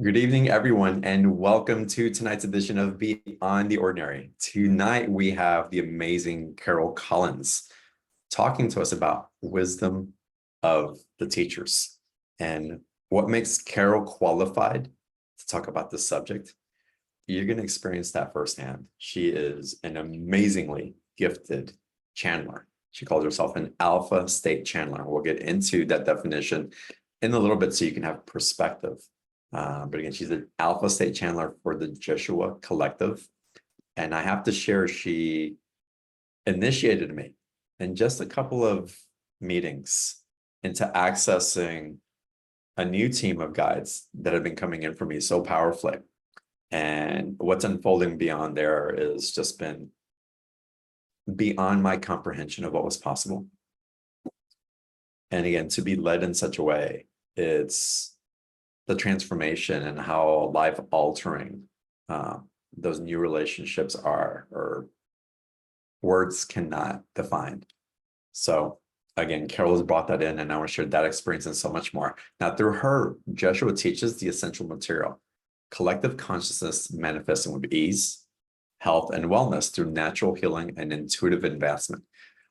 Good evening, everyone, and welcome to tonight's edition of Beyond the Ordinary. Tonight, we have the amazing Carol Collins talking to us about wisdom of the teachers and what makes Carol qualified to talk about this subject. You're going to experience that firsthand. She is an amazingly gifted channeler. She calls herself an alpha state channeler. We'll get into that definition in a little bit so you can have perspective. But again, she's an alpha state channeler for the Yeshua collective. And I have to share, she initiated me in just a couple of meetings into accessing a new team of guides that have been coming in for me so powerfully. And what's unfolding beyond there is just been beyond my comprehension of what was possible. And again, to be led in such a way, it's the transformation and how life altering those new relationships are, or words cannot define. So again, Carol has brought that in, and I want to share that experience and so much more. Now, through her, Yeshua teaches the essential material, collective consciousness manifesting with ease, health, and wellness through natural healing and intuitive advancement,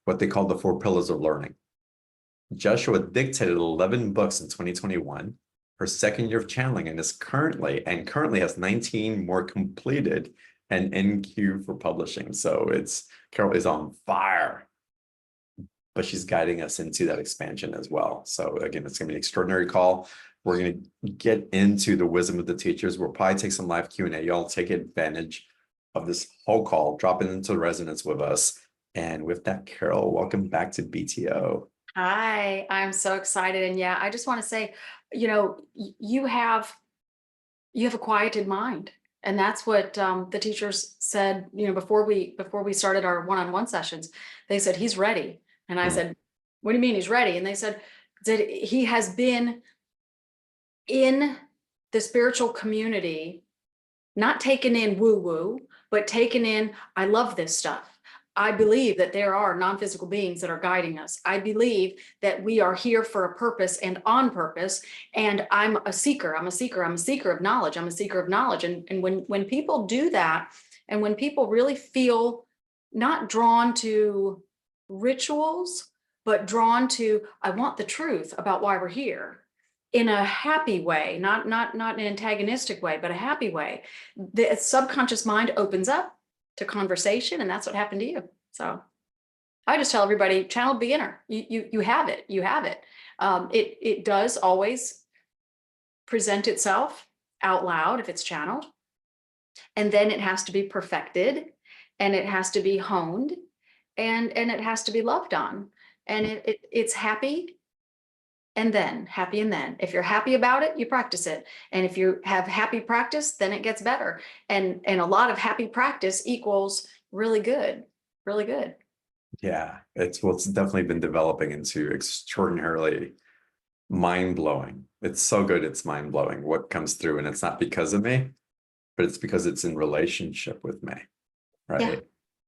what they call the 4 pillars of learning. Yeshua dictated 11 books in 2021, her second year of channeling, and currently has 19 more completed and in queue for publishing. So Carol is on fire, but she's guiding us into that expansion as well. So again, it's going to be an extraordinary call. We're going to get into the wisdom of the teachers. We'll probably take some live Q&A. Y'all take advantage of this whole call, drop it into resonance with us. And with that, Carol, welcome back to BTO. Hi, I'm so excited. And yeah, I just want to say, you have a quieted mind. And that's what the teachers said, before we started our one-on-one sessions. They said, he's ready. And I said, what do you mean he's ready? And they said that he has been in the spiritual community, not taken in woo-woo, but taken in, I love this stuff. I believe that there are non-physical beings that are guiding us. I believe that we are here for a purpose and on purpose. And I'm a seeker. I'm a seeker. I'm a seeker of knowledge. I'm a seeker of knowledge. And when people do that, and when people really feel not drawn to rituals, but drawn to, I want the truth about why we're here in a happy way, not an antagonistic way, but a happy way, the subconscious mind opens up to conversation, and that's what happened to you. So I just tell everybody, channel beginner, you have it, you have it. It does always present itself out loud if it's channeled, and then it has to be perfected, and it has to be honed, and it has to be loved on, and it's happy. And then happy, and then if you're happy about it, you practice it. And if you have happy practice, then it gets better. And a lot of happy practice equals really good, really good. Yeah, it's definitely been developing into extraordinarily mind-blowing. It's so good, it's mind-blowing what comes through, and it's not because of me, but it's because it's in relationship with me, right?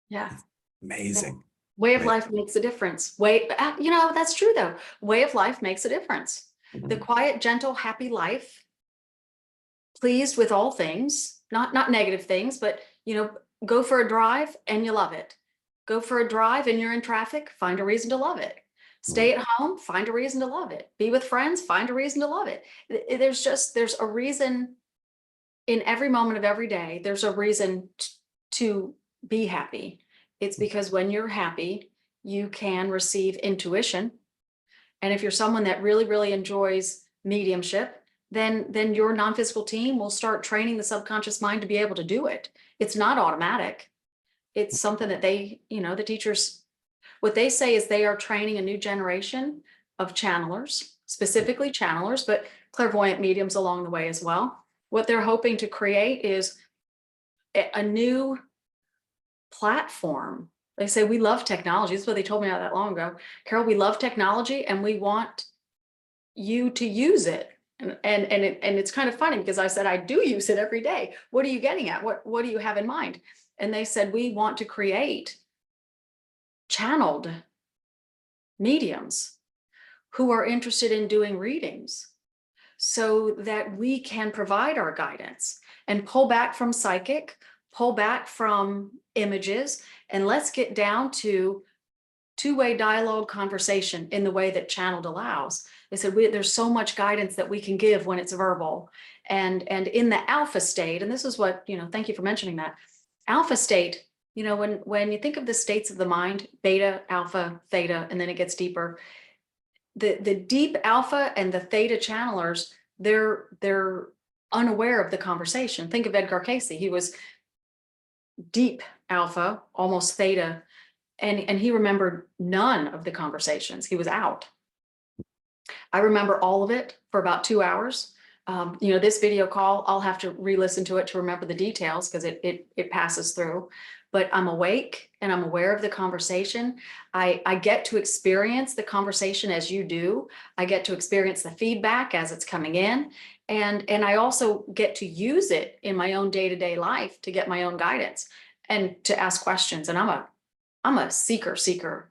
Yeah. Amazing. Way of life makes a difference. That's true though. Way of life makes a difference. The quiet, gentle, happy life, pleased with all things, not negative things, but go for a drive and you love it. Go for a drive and you're in traffic, find a reason to love it. Stay at home, find a reason to love it. Be with friends, find a reason to love it. There's a reason in every moment of every day. There's a reason to be happy. It's because when you're happy, you can receive intuition. And if you're someone that really, really enjoys mediumship, then your non-physical team will start training the subconscious mind to be able to do it. It's not automatic. It's something that the teachers, what they say is they are training a new generation of channelers, specifically channelers, but clairvoyant mediums along the way as well. What they're hoping to create is a new platform. They say, we love technology. This is what they told me not that long ago. Carol, we love technology and we want you to use it. And it's kind of funny because I said, I do use it every day. What are you getting at? What do you have in mind? And they said, we want to create channeled mediums who are interested in doing readings. so that we can provide our guidance and pull back from psychic, pull back from images, and let's get down to two-way dialogue conversation in the way that channeled allows. They said there's so much guidance that we can give when it's verbal. And in the alpha state, and this is what, thank you for mentioning that. Alpha state, when you think of the states of the mind, beta, alpha, theta, and then it gets deeper, the deep alpha and the theta channelers, they're unaware of the conversation. Think of Edgar Cayce. He was deep alpha, almost theta, and he remembered none of the conversations. He was out. I remember all of it for about 2 hours. This video call, I'll have to re-listen to it to remember the details because it passes through. But I'm awake and I'm aware of the conversation. I get to experience the conversation as you do. I get to experience the feedback as it's coming in. And I also get to use it in my own day-to-day life to get my own guidance and to ask questions. And I'm a seeker.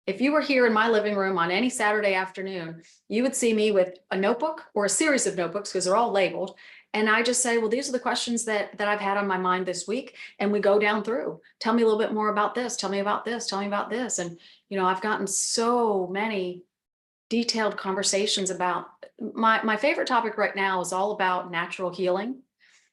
If you were here in my living room on any Saturday afternoon, you would see me with a notebook or a series of notebooks because they're all labeled. And I just say, well, these are the questions that I've had on my mind this week. And we go down through. Tell me a little bit more about this. Tell me about this. Tell me about this. And, I've gotten so many detailed conversations about my favorite topic right now is all about natural healing.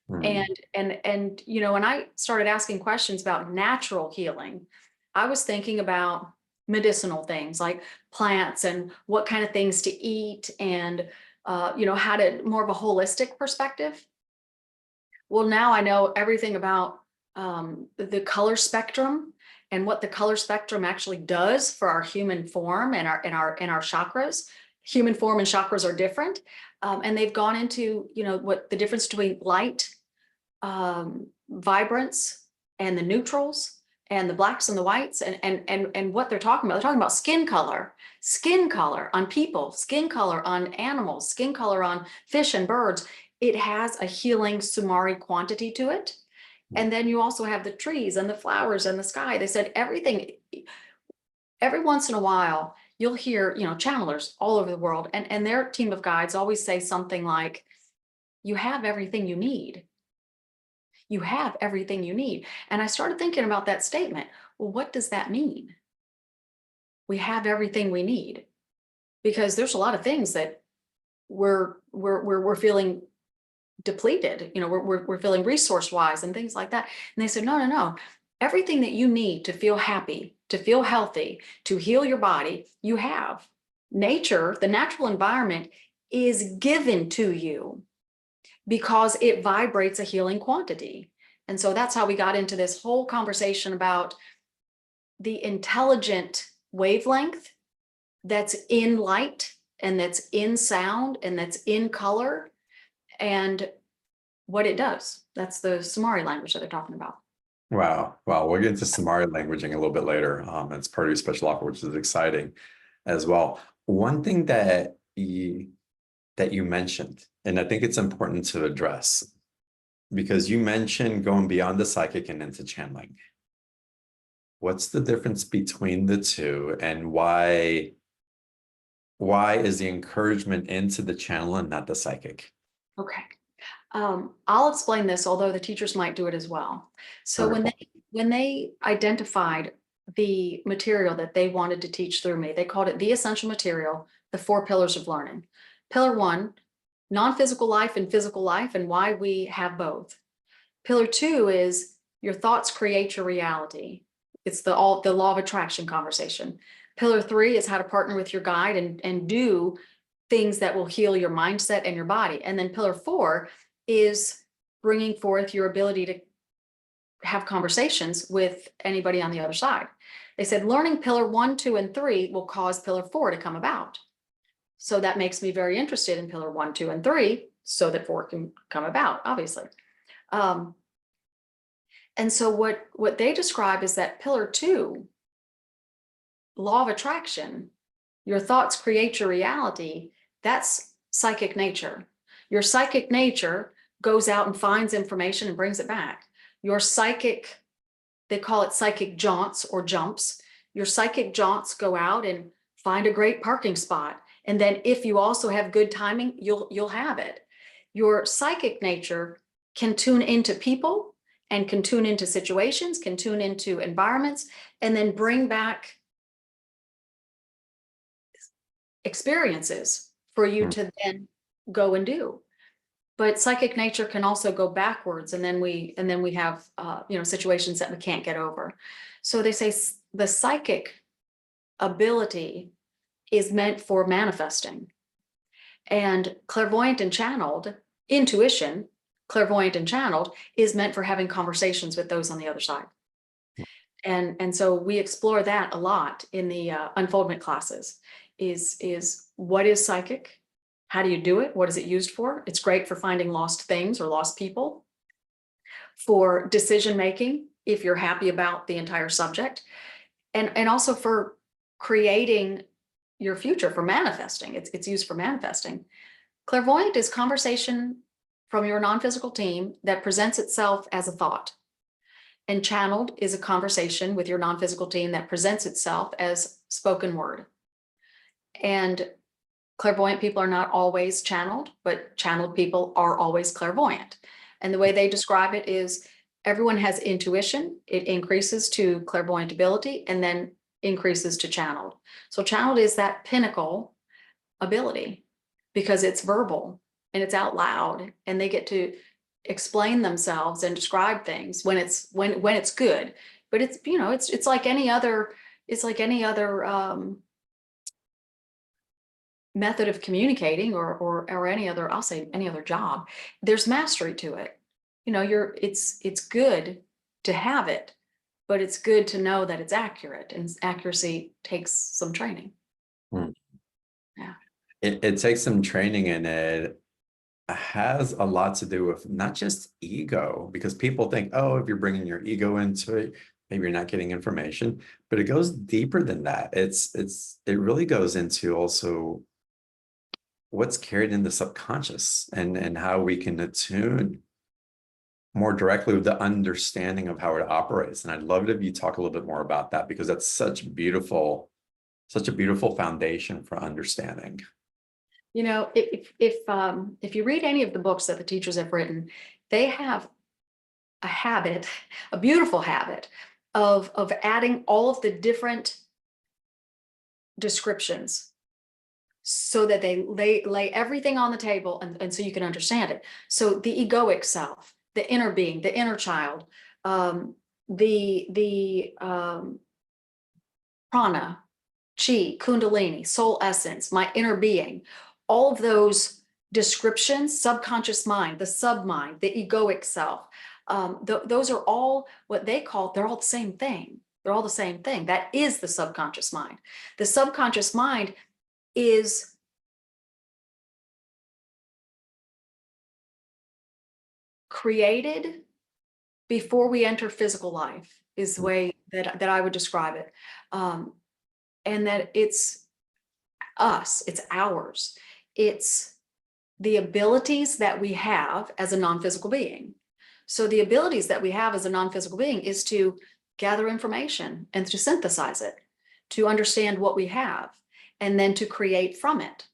Mm. And when I started asking questions about natural healing, I was thinking about medicinal things like plants and what kind of things to eat and, how to more of a holistic perspective. Well, now I know everything about the color spectrum and what the color spectrum actually does for our human form and our chakras. Human form and chakras are different. And they've gone into, what the difference between light, vibrance, and the neutrals, and the blacks and the whites, and what they're talking about. They're talking about skin color on people, skin color on animals, skin color on fish and birds. It has a healing Sumari quantity to it. And then you also have the trees and the flowers and the sky. They said everything. Every once in a while, you'll hear, channelers all over the world, and their team of guides always say something like, you have everything you need. You have everything you need. And I started thinking about that statement. Well, what does that mean? We have everything we need, because there's a lot of things that we're feeling depleted. We're feeling resource wise and things like that. And they said, no. Everything that you need to feel happy, to feel healthy, to heal your body, you have. Nature, the natural environment is given to you, because it vibrates a healing quantity. And so that's how we got into this whole conversation about the intelligent wavelength that's in light and that's in sound and that's in color and what it does. That's the Sumari language that they're talking about. Wow. We'll get into Sumari languaging a little bit later. It's part of your special offer, which is exciting as well. One thing that you mentioned, and I think it's important to address, because you mentioned going beyond the psychic and into channeling. What's the difference between the two, and why is the encouragement into the channel and not the psychic? Okay. I'll explain this, although the teachers might do it as well. So when they identified the material that they wanted to teach through me, they called it the essential material, the 4 pillars of learning. Pillar 1, non-physical life and physical life, and why we have both. Pillar 2 is your thoughts create your reality. It's the law of attraction conversation. Pillar 3 is how to partner with your guide and do things that will heal your mindset and your body. And then pillar 4 is bringing forth your ability to have conversations with anybody on the other side. They said learning pillar 1, 2, and 3 will cause pillar 4 to come about. So that makes me very interested in pillar 1, 2, and 3, so that 4 can come about, obviously. And so what they describe is that pillar 2, law of attraction, your thoughts create your reality. That's psychic nature. Your psychic nature goes out and finds information and brings it back. Your psychic, they call it psychic jaunts or jumps. Your psychic jaunts go out and find a great parking spot And then if you also have good timing, you'll have it. Your psychic nature can tune into people and can tune into situations, can tune into environments, and then bring back experiences for you to then go and do. But psychic nature can also go backwards, and then we have situations that we can't get over. So they say the psychic ability is meant for manifesting, and clairvoyant and channeled intuition, clairvoyant and channeled, is meant for having conversations with those on the other side. And so we explore that a lot in the unfoldment classes. Is what is psychic? How do you do it? What is it used for? It's great for finding lost things or lost people, for decision making, if you're happy about the entire subject, and also for creating your future, for manifesting. It's used for manifesting. Clairvoyant is conversation from your non-physical team that presents itself as a thought. And channeled is a conversation with your non-physical team that presents itself as spoken word. And clairvoyant people are not always channeled, but channeled people are always clairvoyant. And the way they describe it is everyone has intuition. It increases to clairvoyant ability and then increases to channeled. So channeled is that pinnacle ability because it's verbal and it's out loud, and they get to explain themselves and describe things when it's good. But it's like any other method of communicating or any other, I'll say any other job. There's mastery to it. It's good to have it, but it's good to know that it's accurate, and accuracy takes some training. Yeah. It takes some training, and it has a lot to do with not just ego, because people think, oh, if you're bringing your ego into it, maybe you're not getting information, but it goes deeper than that. It really goes into also what's carried in the subconscious and how we can attune more directly with the understanding of how it operates. And I'd love it if you talk a little bit more about that, because that's such a beautiful foundation for understanding. If you read any of the books that the teachers have written, they have a beautiful habit of adding all of the different descriptions so that they lay everything on the table, and so you can understand it. So the egoic self, the inner being, the inner child, the prana, chi, kundalini, soul essence, my inner being, all of those descriptions, subconscious mind, the submind, the egoic self, those are all what they're all the same thing. They're all the same thing. That is the subconscious mind. The subconscious mind is created before we enter physical life, is the way that I would describe it. And that it's us, it's ours. It's the abilities that we have as a non-physical being. So the abilities that we have as a non-physical being is to gather information and to synthesize it, to understand what we have, and then to create from it.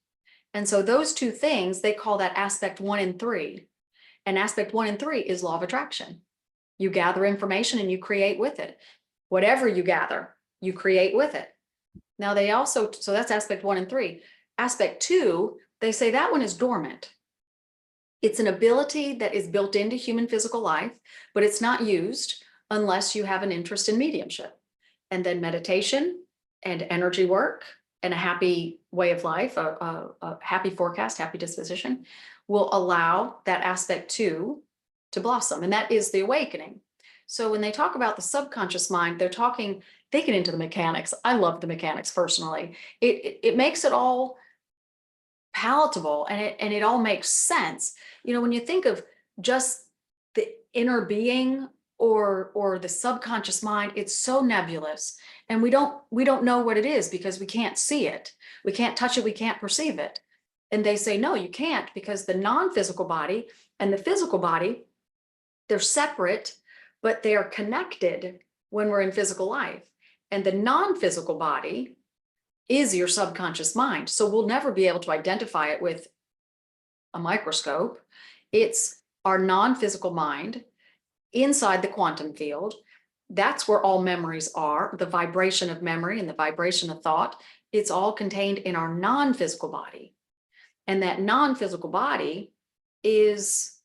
And so those two things, they call that aspect 1 and 3. And aspect 1 and 3 is law of attraction. You gather information and you create with it. Whatever you gather, you create with it. Now so that's aspect 1 and 3. Aspect 2, they say that one is dormant. It's an ability that is built into human physical life, but it's not used unless you have an interest in mediumship. And then meditation and energy work and a happy way of life, a happy forecast, happy disposition, will allow that aspect 2 to blossom. And that is the awakening. So when they talk about the subconscious mind, they get into the mechanics. I love the mechanics personally. It makes it all palatable, and it all makes sense. When you think of just the inner being or the subconscious mind, it's so nebulous, and we don't know what it is because we can't see it. We can't touch it. We can't perceive it. And they say, no, you can't, because the non-physical body and the physical body, they're separate, but they are connected when we're in physical life. And the non-physical body is your subconscious mind. So we'll never be able to identify it with a microscope. It's our non-physical mind inside the quantum field. That's where all memories are, the vibration of memory and the vibration of thought. It's all contained in our non-physical body. And that non-physical body is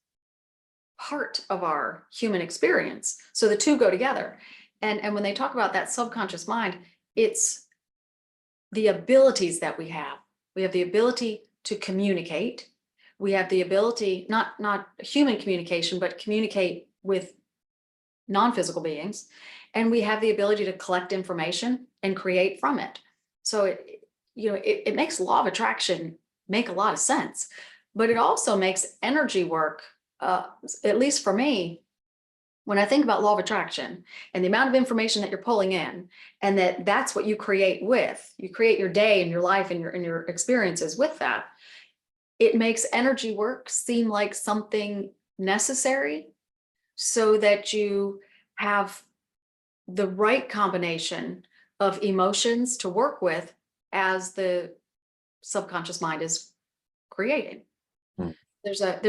part of our human experience. So the two go together. And when they talk about that subconscious mind, it's the abilities that we have. We have the ability to communicate. We have the ability, not human communication, but communicate with non-physical beings. And we have the ability to collect information and create from it. So it makes law of attraction make a lot of sense, but it also makes energy work, at least for me, when I think about law of attraction and the amount of information that you're pulling in, and that's what you create you create your day and your life and your experiences with that. It makes energy work seem like something necessary so that you have the right combination of emotions to work with as the subconscious mind is creating. Hmm. There's a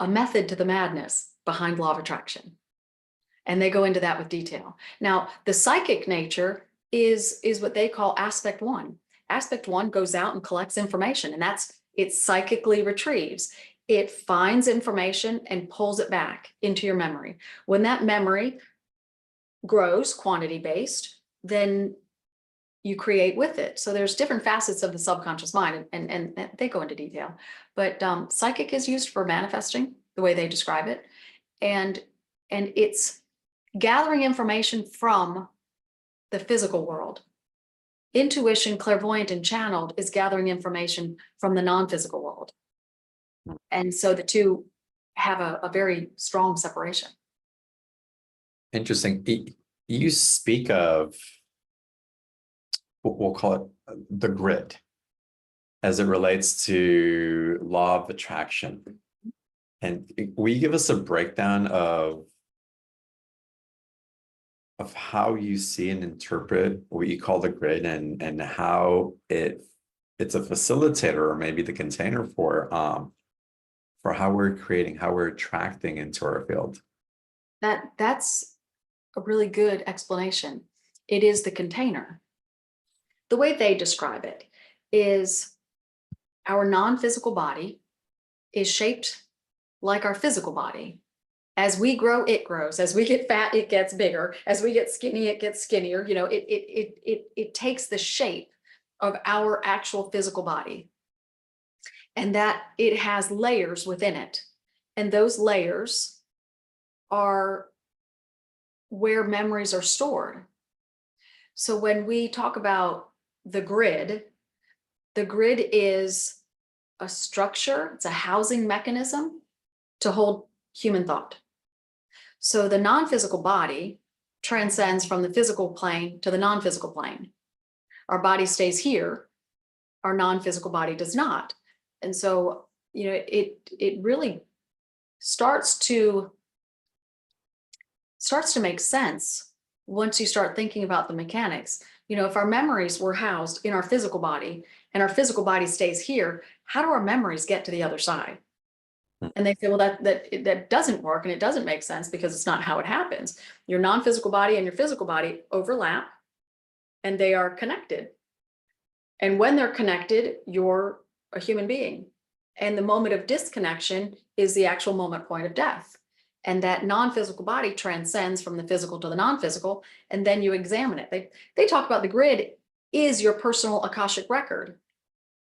method to the madness behind law of attraction, and they go into that with detail. Now, the psychic nature is what they call aspect one. Aspect one goes out and collects information, and it psychically retrieves. It finds information and pulls it back into your memory. When that memory grows quantity based, then you create with it. So there's different facets of the subconscious mind, and they go into detail. But psychic is used for manifesting, the way they describe it, and it's gathering information from the physical world. Intuition, clairvoyant, and channeled is gathering information from the non-physical world. And so the two have a very strong separation. Interesting. You speak of, we'll call it the grid, as it relates to law of attraction. And will you give us a breakdown of how you see and interpret what you call the grid, and how it's a facilitator, or maybe the container for how we're creating, how we're attracting into our field? That's a really good explanation. It is the container. The way they describe it is our non-physical body is shaped like our physical body. As we grow, it grows. As we get fat, it gets bigger. As we get skinny, it gets skinnier. It takes the shape of our actual physical body, and that it has layers within it. And those layers are where memories are stored. So when we talk about the grid is a structure, it's a housing mechanism to hold human thought. So the non-physical body transcends from the physical plane to the non-physical plane. Our body stays here, our non-physical body does not. And so, it really starts to make sense once you start thinking about the mechanics. If our memories were housed in our physical body and our physical body stays here, how do our memories get to the other side? And they say, well, that doesn't work, and it doesn't make sense because it's not how it happens. Your non-physical body and your physical body overlap, and they are connected. And when they're connected, you're a human being. And the moment of disconnection is the actual moment point of death. And that non-physical body transcends from the physical to the non-physical, and then you examine it. They talk about the grid is your personal Akashic record.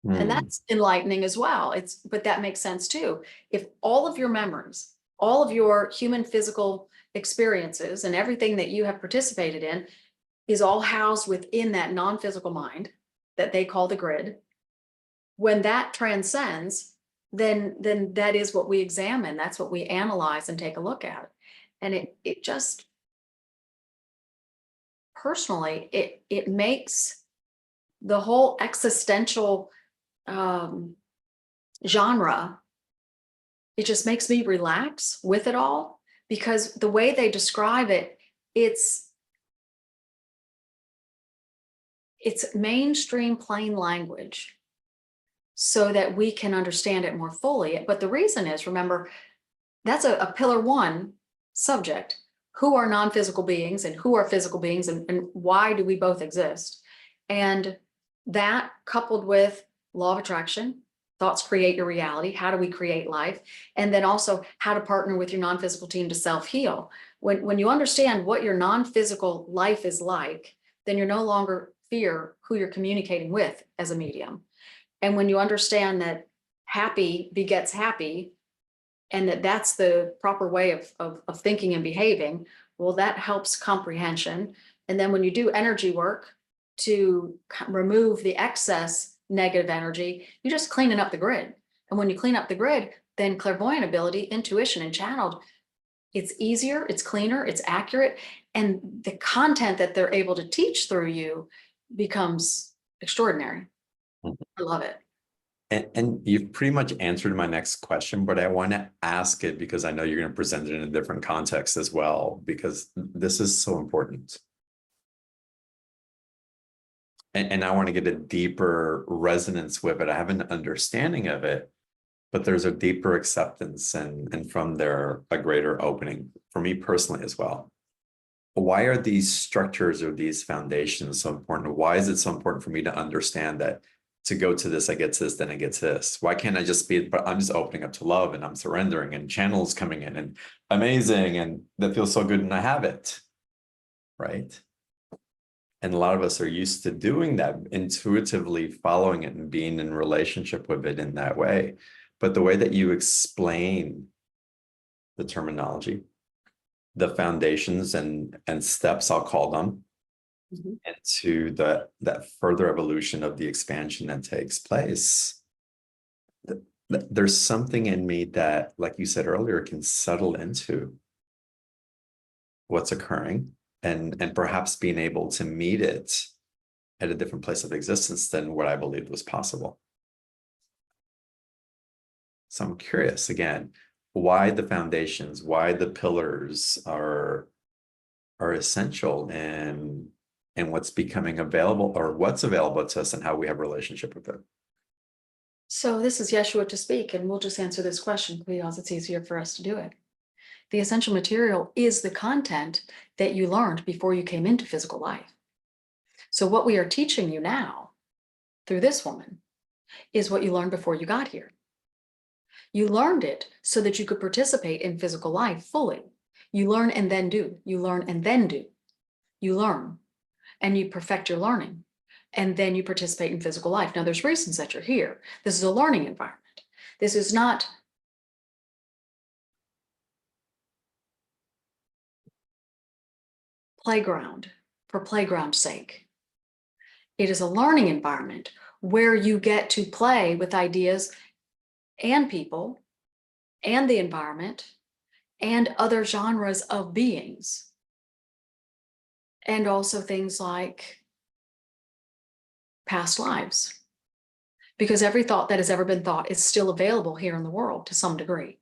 And that's enlightening as well. But that makes sense too. If all of your memories, all of your human physical experiences, and everything that you have participated in is all housed within that non-physical mind that they call the grid, when that transcends, then that is what we examine. That's what we analyze and take a look at. And it just, personally, it makes the whole existential genre, it just makes me relax with it all, because the way they describe it, it's it's mainstream plain language so that we can understand it more fully. But the reason is, remember, that's a pillar one subject. Who are non-physical beings and who are physical beings, and why do we both exist? And that, coupled with law of attraction, thoughts create your reality. How do we create life? And then also how to partner with your non-physical team to self-heal. When you understand what your non-physical life is like, then you're no longer fear who you're communicating with as a medium. And when you understand that happy begets happy, and that's the proper way of thinking and behaving, well, that helps comprehension. And then when you do energy work to remove the excess negative energy, you're just cleaning up the grid. And when you clean up the grid, then clairvoyant ability, intuition, and channeled, it's easier, it's cleaner, it's accurate. And the content that they're able to teach through you becomes extraordinary. I love it. And you've pretty much answered my next question, but I want to ask it because I know you're going to present it in a different context as well, because this is so important. And I want to get a deeper resonance with it. I have an understanding of it, but there's a deeper acceptance and from there, a greater opening for me personally as well. Why are these structures or these foundations so important? Why is it so important for me to understand that to go to this, I get to this, then I get to this? Why can't I just be, but I'm just opening up to love and I'm surrendering and channels coming in and amazing and that feels so good and I have it, right? And a lot of us are used to doing that, intuitively following it and being in relationship with it in that way. But the way that you explain the terminology, the foundations and steps, I'll call them, and to that further evolution of the expansion that takes place, there's something in me that, like you said earlier, can settle into what's occurring and perhaps being able to meet it at a different place of existence than what I believed was possible. So I'm curious again, why the foundations, why the pillars are essential and what's becoming available or what's available to us and how we have a relationship with it. So this is Yeshua to speak, and we'll just answer this question because it's easier for us to do it. The essential material is the content that you learned before you came into physical life. So what we are teaching you now through this woman is what you learned before you got here. You learned it so that you could participate in physical life fully. You learn and then do. You learn and then do. You learn and you perfect your learning. And then you participate in physical life. Now, there's reasons that you're here. This is a learning environment. This is not playground for playground's sake. It is a learning environment where you get to play with ideas and people and the environment and other genres of beings. And also things like past lives. Because every thought that has ever been thought is still available here in the world to some degree,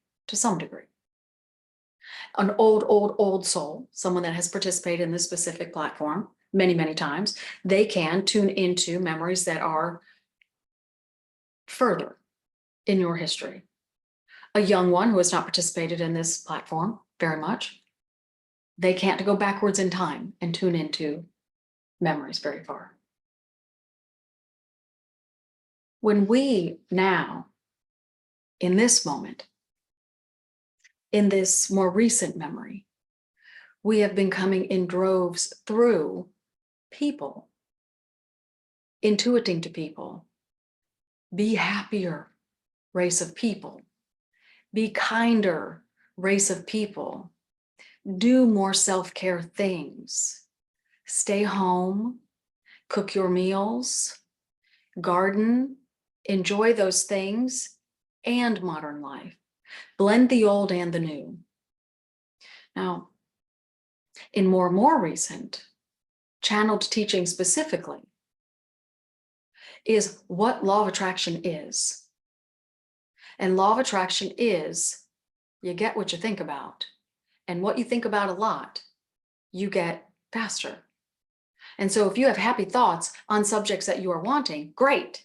An old soul, someone that has participated in this specific platform many, many times, they can tune into memories that are further in your history. A young one who has not participated in this platform very much, they can't go backwards in time and tune into memories very far. When we now, in this moment, in this more recent memory, we have been coming in droves through people, intuiting to people, be happier, race of people, be kinder, race of people, do more self-care things, stay home, cook your meals, garden, enjoy those things, and modern life. Blend the old and the new. Now, in more recent, channeled teaching specifically, is what law of attraction is. And law of attraction is, you get what you think about. And what you think about a lot, you get faster. And so if you have happy thoughts on subjects that you are wanting, great.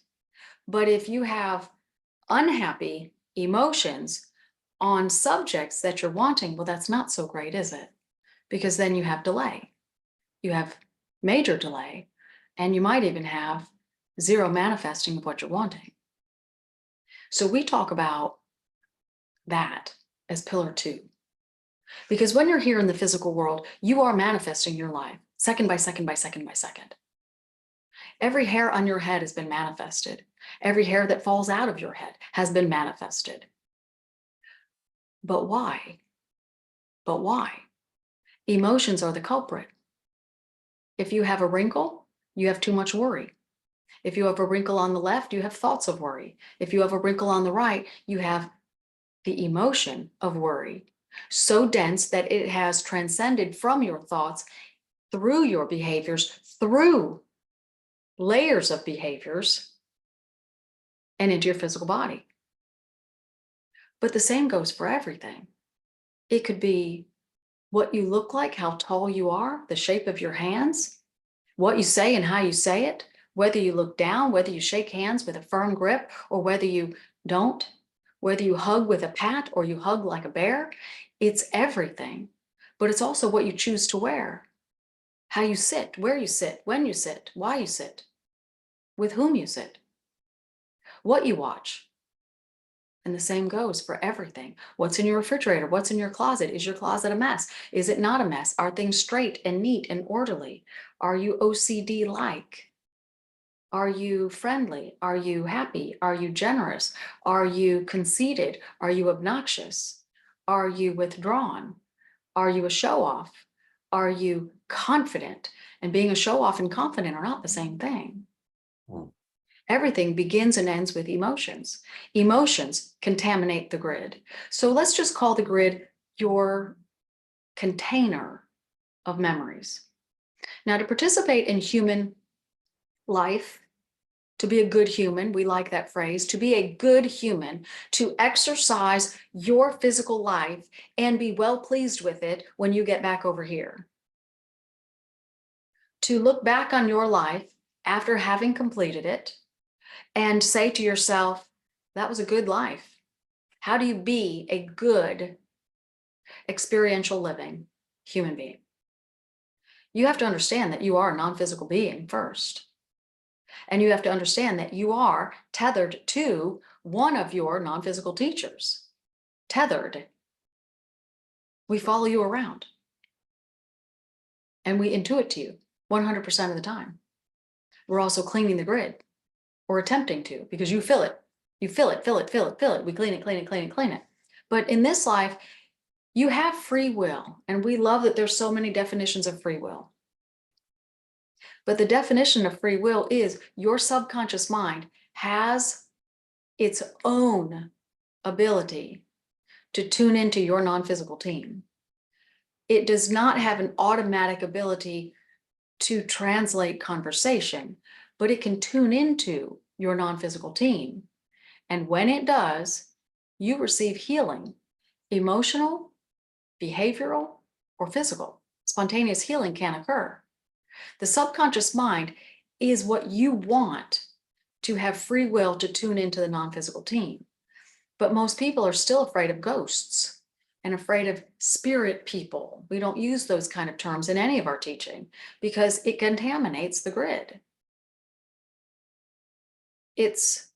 But if you have unhappy emotions on subjects that you're wanting, well, that's not so great, is it? Because then you have delay. You have major delay, and you might even have zero manifesting of what you're wanting. So we talk about that as pillar 2. Because when you're here in the physical world, you are manifesting your life second by second by second by second. Every hair on your head has been manifested. Every hair that falls out of your head has been manifested. But why? But why? Emotions are the culprit. If you have a wrinkle, you have too much worry. If you have a wrinkle on the left, you have thoughts of worry. If you have a wrinkle on the right, you have the emotion of worry, so dense that it has transcended from your thoughts through your behaviors, through layers of behaviors, and into your physical body. But the same goes for everything. It could be what you look like, how tall you are, the shape of your hands, what you say and how you say it, whether you look down, whether you shake hands with a firm grip, or whether you don't, whether you hug with a pat or you hug like a bear. It's everything. But it's also what you choose to wear, how you sit, where you sit, when you sit, why you sit, with whom you sit, what you watch. And the same goes for everything. What's in your refrigerator? What's in your closet? Is your closet a mess? Is it not a mess? Are things straight and neat and orderly? Are you OCD-like? Are you friendly? Are you happy? Are you generous? Are you conceited? Are you obnoxious? Are you withdrawn? Are you a show-off? Are you confident? And being a show-off and confident are not the same thing. Everything begins and ends with emotions. Emotions contaminate the grid. So let's just call the grid your container of memories. Now, to participate in human life, to be a good human, we like that phrase, to be a good human, to exercise your physical life and be well pleased with it when you get back over here. To look back on your life after having completed it and say to yourself, that was a good life. How do you be a good experiential living human being? You have to understand that you are a non-physical being first. And you have to understand that you are tethered to one of your non-physical teachers. Tethered. We follow you around. And we intuit to you 100% of the time. We're also cleaning the grid, or attempting to, because you fill it. You fill it, fill it, fill it, fill it. We clean it, clean it, clean it, clean it. But in this life, you have free will. And we love that there's so many definitions of free will. But the definition of free will is your subconscious mind has its own ability to tune into your non-physical team. It does not have an automatic ability to translate conversation, but it can tune into your non-physical team. And when it does, you receive healing, emotional, behavioral, or physical. Spontaneous healing can occur. The subconscious mind is what you want to have free will to tune into the non-physical team. But most people are still afraid of ghosts and afraid of spirit people. We don't use those kind of terms in any of our teaching because it contaminates the grid. It's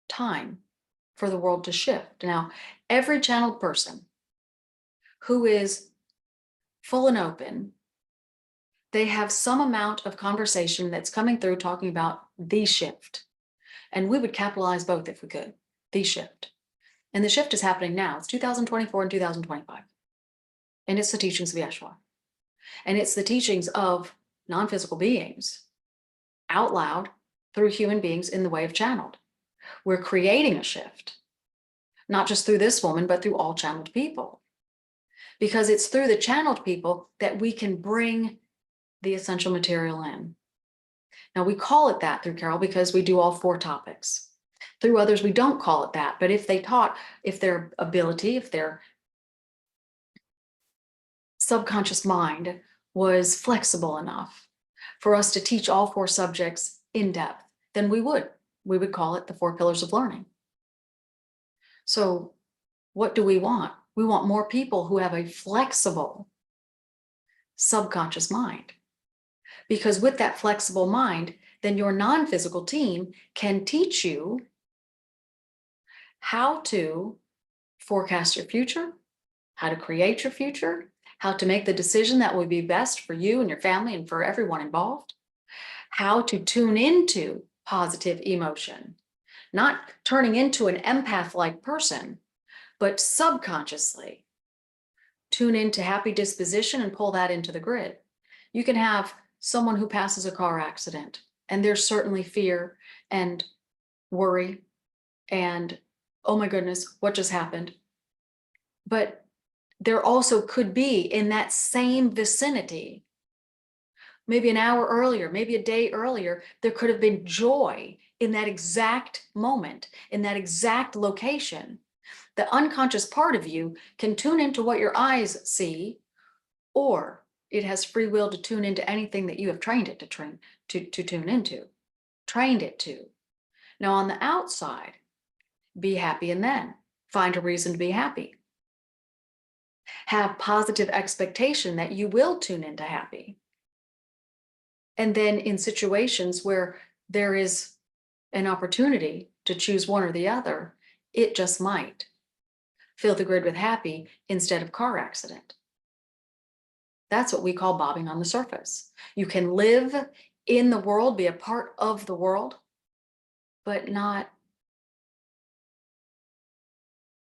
time for the world to shift. Now, every channeled person who is full and open, they have some amount of conversation that's coming through talking about the shift. And we would capitalize both if we could, the shift. And the shift is happening now. It's 2024 and 2025. And it's the teachings of Yeshua. And it's the teachings of non-physical beings out loud through human beings in the way of channeled. We're creating a shift, not just through this woman, but through all channeled people. Because it's through the channeled people that we can bring the essential material in. Now we call it that through Carol because we do all 4 topics. Through others, we don't call it that, but if they taught, if their ability, if their subconscious mind was flexible enough for us to teach all 4 subjects in depth, then we would call it the 4 pillars of learning. So what do we want? We want more people who have a flexible subconscious mind. Because with that flexible mind, then your non-physical team can teach you how to forecast your future, how to create your future, how to make the decision that will be best for you and your family and for everyone involved, how to tune into positive emotion, not turning into an empath-like person, but subconsciously tune into happy disposition and pull that into the grid. You can have someone who passes a car accident, and there's certainly fear and worry and, oh my goodness, what just happened? But there also could be in that same vicinity, maybe an hour earlier, maybe a day earlier, there could have been joy in that exact moment, in that exact location. The unconscious part of you can tune into what your eyes see, or it has free will to tune into anything that you have trained it to tune into, trained it to. Now on the outside, be happy and then find a reason to be happy. Have positive expectation that you will tune into happy. And then in situations where there is an opportunity to choose one or the other, it just might fill the grid with happy instead of car accident. That's what we call bobbing on the surface. You can live in the world, be a part of the world, but not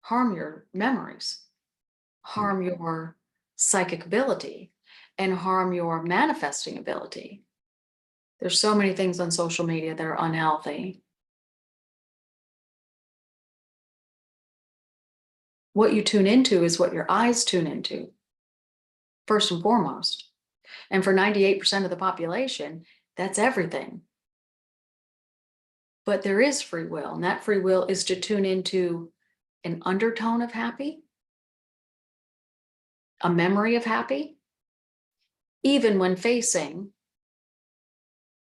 harm your memories, harm your psychic ability, and harm your manifesting ability. There's so many things on social media that are unhealthy. What you tune into is what your eyes tune into, first and foremost. And for 98% of the population, that's everything. But there is free will, and that free will is to tune into an undertone of happy, a memory of happy, even when facing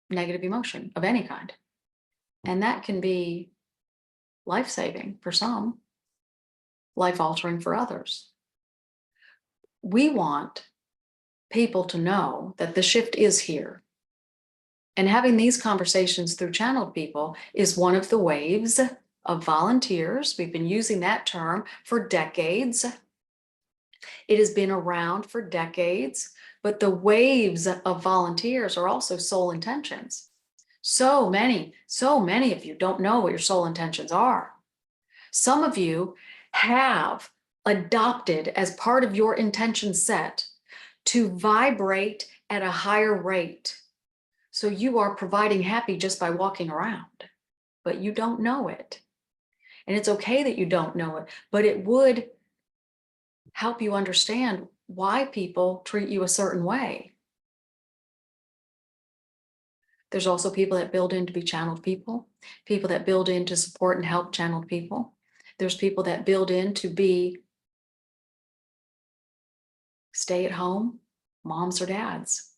negative emotion of any kind. And that can be life-saving for some, life-altering for others. We want people to know that the shift is here. And having these conversations through channeled people is one of the waves of volunteers. We've been using that term for decades. It has been around for decades, but the waves of volunteers are also soul intentions. So many of you don't know what your soul intentions are. Some of you have adopted as part of your intention set to vibrate at a higher rate. So you are providing happy just by walking around, but you don't know it. And it's okay that you don't know it, but it would help you understand why people treat you a certain way. There's also people that build in to be channeled people that build in to support and help channeled people. There's people that build in to be stay-at-home moms or dads,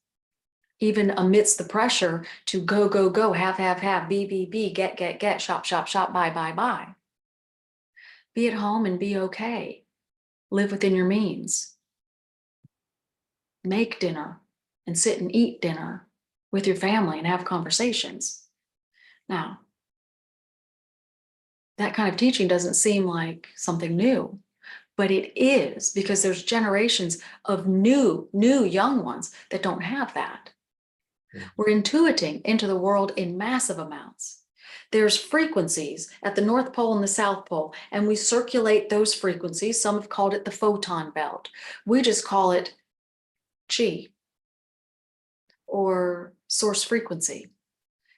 even amidst the pressure to go, go, go, have, be, get, shop, buy. Be at home and be okay. Live within your means. Make dinner and sit and eat dinner with your family and have conversations. Now, that kind of teaching doesn't seem like something new, but it is, because there's generations of new young ones that don't have that. We're intuiting into the world in massive amounts. There's frequencies at the North Pole and the South Pole, and we circulate those frequencies. Some have called it the photon belt. We just call it chi or source frequency.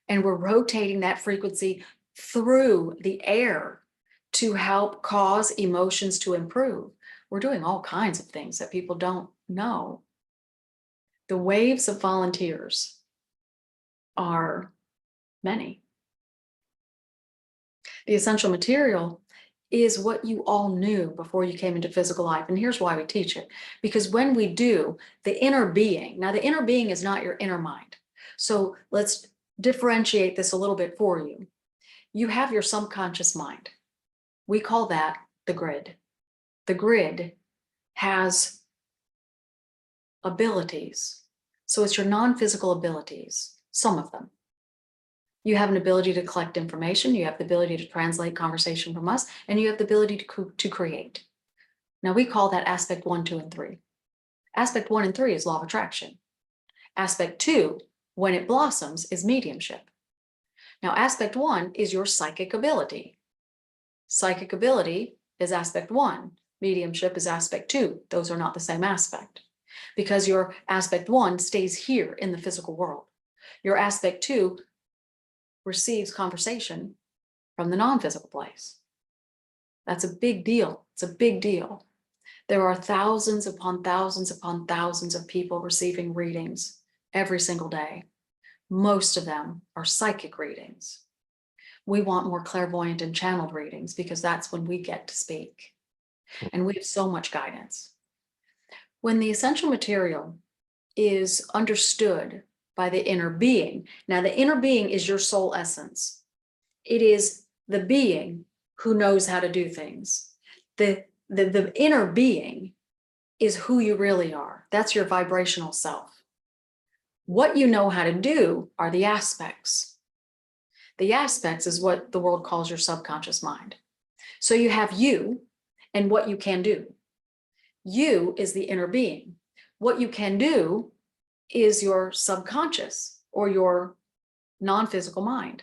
And we're rotating that frequency through the air to help cause emotions to improve. We're doing all kinds of things that people don't know. The waves of volunteers are many. The essential material is what you all knew before you came into physical life. And here's why we teach it. Because when we do, the inner being, now the inner being is not your inner mind. So let's differentiate this a little bit for you. You have your subconscious mind. We call that the grid. The grid has abilities. So it's your non-physical abilities, some of them. You have an ability to collect information, you have the ability to translate conversation from us, and you have the ability to create. Now we call that aspect 1, 2, and 3. Aspect 1 and 3 is law of attraction. Aspect 2, when it blossoms, is mediumship. Now aspect 1 is your psychic ability. Psychic ability is aspect 1. Mediumship is aspect 2. Those are not the same aspect, because your aspect 1 stays here in the physical world. Your aspect 2 receives conversation from the non-physical place. That's a big deal. It's a big deal. There are thousands upon thousands upon thousands of people receiving readings every single day. Most of them are psychic readings. We want more clairvoyant and channeled readings because that's when we get to speak. And we have so much guidance. When the essential material is understood by the inner being. Now, the inner being is your soul essence. It is the being who knows how to do things. The inner being is who you really are. That's your vibrational self. What you know how to do are the aspects. The aspects is what the world calls your subconscious mind. So you have you and what you can do. You is the inner being. What you can do is your subconscious or your non-physical mind.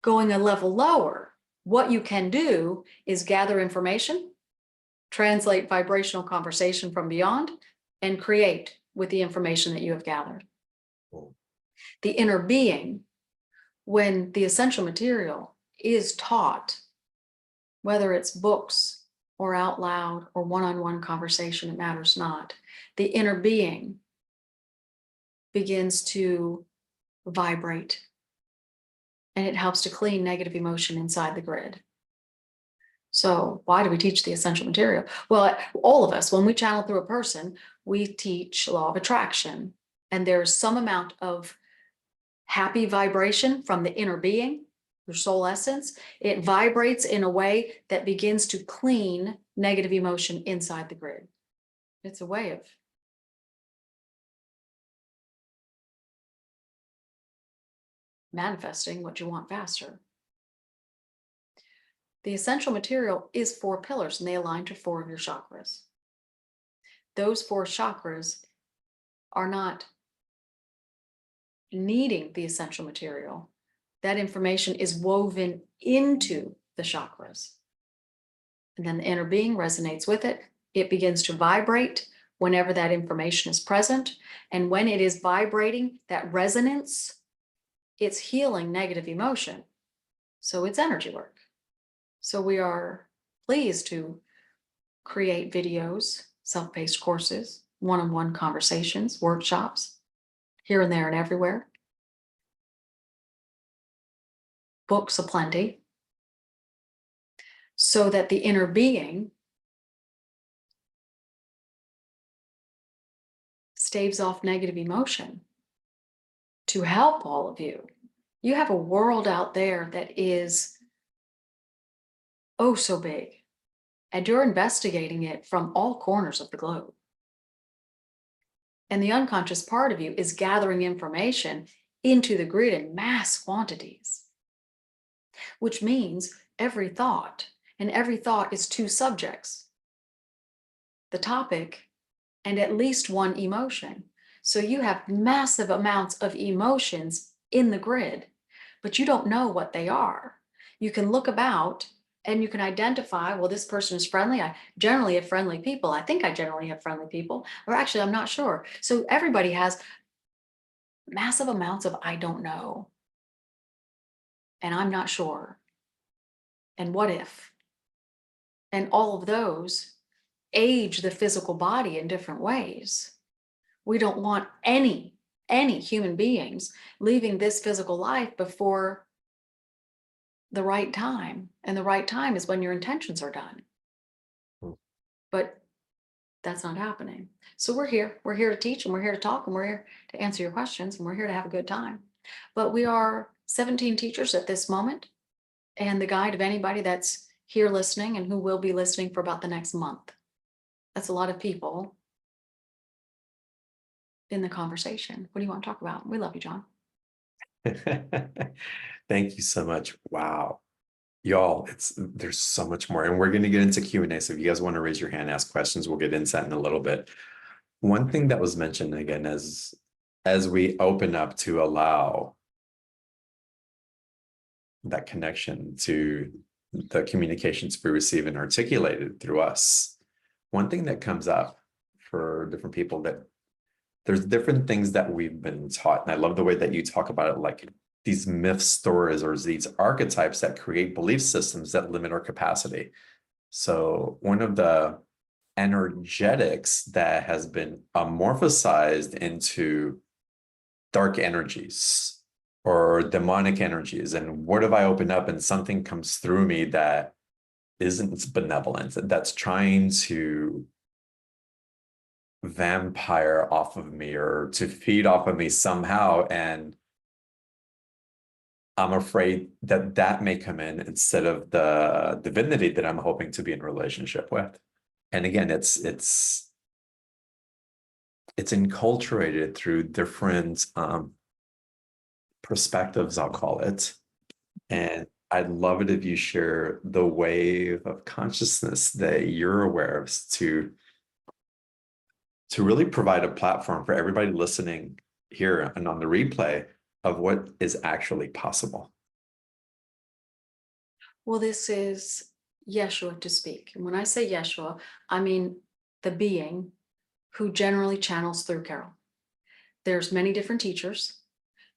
Going a level lower, what you can do is gather information, translate vibrational conversation from beyond, and create with the information that you have gathered. The inner being, when the essential material is taught, whether it's books or out loud or one-on-one conversation, it matters not. The inner being begins to vibrate, and it helps to clean negative emotion inside the grid. So why do we teach the essential material? Well, all of us, when we channel through a person, we teach law of attraction, and there's some amount of happy vibration from the inner being, your soul essence. It vibrates in a way that begins to clean negative emotion inside the grid. It's a way of manifesting what you want faster. The essential material is 4 pillars, and they align to 4 of your chakras. Those 4 chakras are not needing the essential material. That information is woven into the chakras. And then the inner being resonates with it. It begins to vibrate whenever that information is present. And when it is vibrating, that resonance, it's healing negative emotion. So it's energy work. So we are pleased to create videos, self-paced courses, one-on-one conversations, workshops, here and there and everywhere. Books aplenty, so that the inner being staves off negative emotion to help all of you. You have a world out there that is oh so big, and you're investigating it from all corners of the globe. And the unconscious part of you is gathering information into the grid in mass quantities, which means every thought, and every thought is 2 subjects, the topic and at least 1 emotion. So you have massive amounts of emotions in the grid, but you don't know what they are. You can look about and you can identify, well, this person is friendly. I generally have friendly people. I think I generally have friendly people, or actually, I'm not sure. So everybody has massive amounts of I don't know, and I'm not sure, and what if, and all of those age the physical body in different ways. We don't want any human beings leaving this physical life before the right time. And the right time is when your intentions are done. Mm. But that's not happening. So we're here. We're here to teach and we're here to talk and we're here to answer your questions and we're here to have a good time. But we are 17 teachers at this moment and the guide of anybody that's here listening and who will be listening for about the next month. That's a lot of people in the conversation. What do you want to talk about? We love you, John. Thank you so much. Wow. Y'all, there's so much more. And we're going to get into Q&A. So if you guys want to raise your hand, ask questions, we'll get into that in a little bit. One thing that was mentioned again as we open up to allow that connection to the communications we receive and articulated through us. One thing that comes up for different people that there's different things that we've been taught. And I love the way that you talk about it, like these myth stories or these archetypes that create belief systems that limit our capacity. So one of the energetics that has been amorphosized into dark energies or demonic energies. And what if I open up and something comes through me that isn't benevolent, that's trying to vampire off of me or to feed off of me somehow, and I'm afraid that that may come in instead of the divinity that I'm hoping to be in relationship with. And again, it's enculturated through different perspectives, I'll call it. And I'd love it if you share the wave of consciousness that you're aware of to really provide a platform for everybody listening here and on the replay of what is actually possible. Well, this is Yeshua to speak. And when I say Yeshua, I mean the being who generally channels through Carol. There's many different teachers.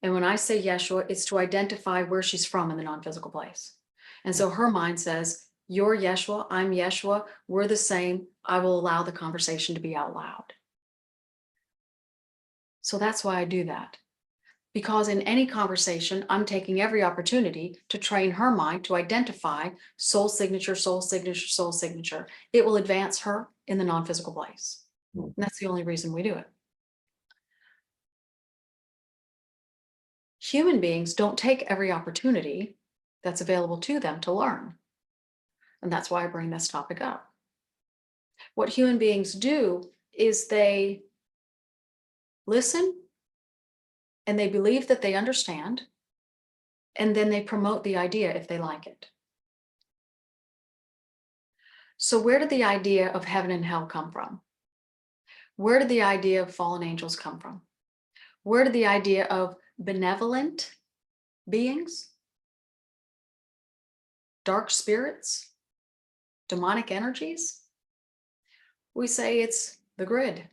And when I say Yeshua, it's to identify where she's from in the non-physical place. And so her mind says, you're Yeshua, I'm Yeshua, we're the same. I will allow the conversation to be out loud. So that's why I do that. Because in any conversation, I'm taking every opportunity to train her mind to identify soul signature, soul signature, soul signature. It will advance her in the non-physical place. And that's the only reason we do it. Human beings don't take every opportunity that's available to them to learn. And that's why I bring this topic up. What human beings do is they listen and they believe that they understand, and then they promote the idea if they like it. So where did the idea of heaven and hell come from? Where did the idea of fallen angels come from? Where did the idea of benevolent beings, dark spirits, demonic energies? We say it's the grid.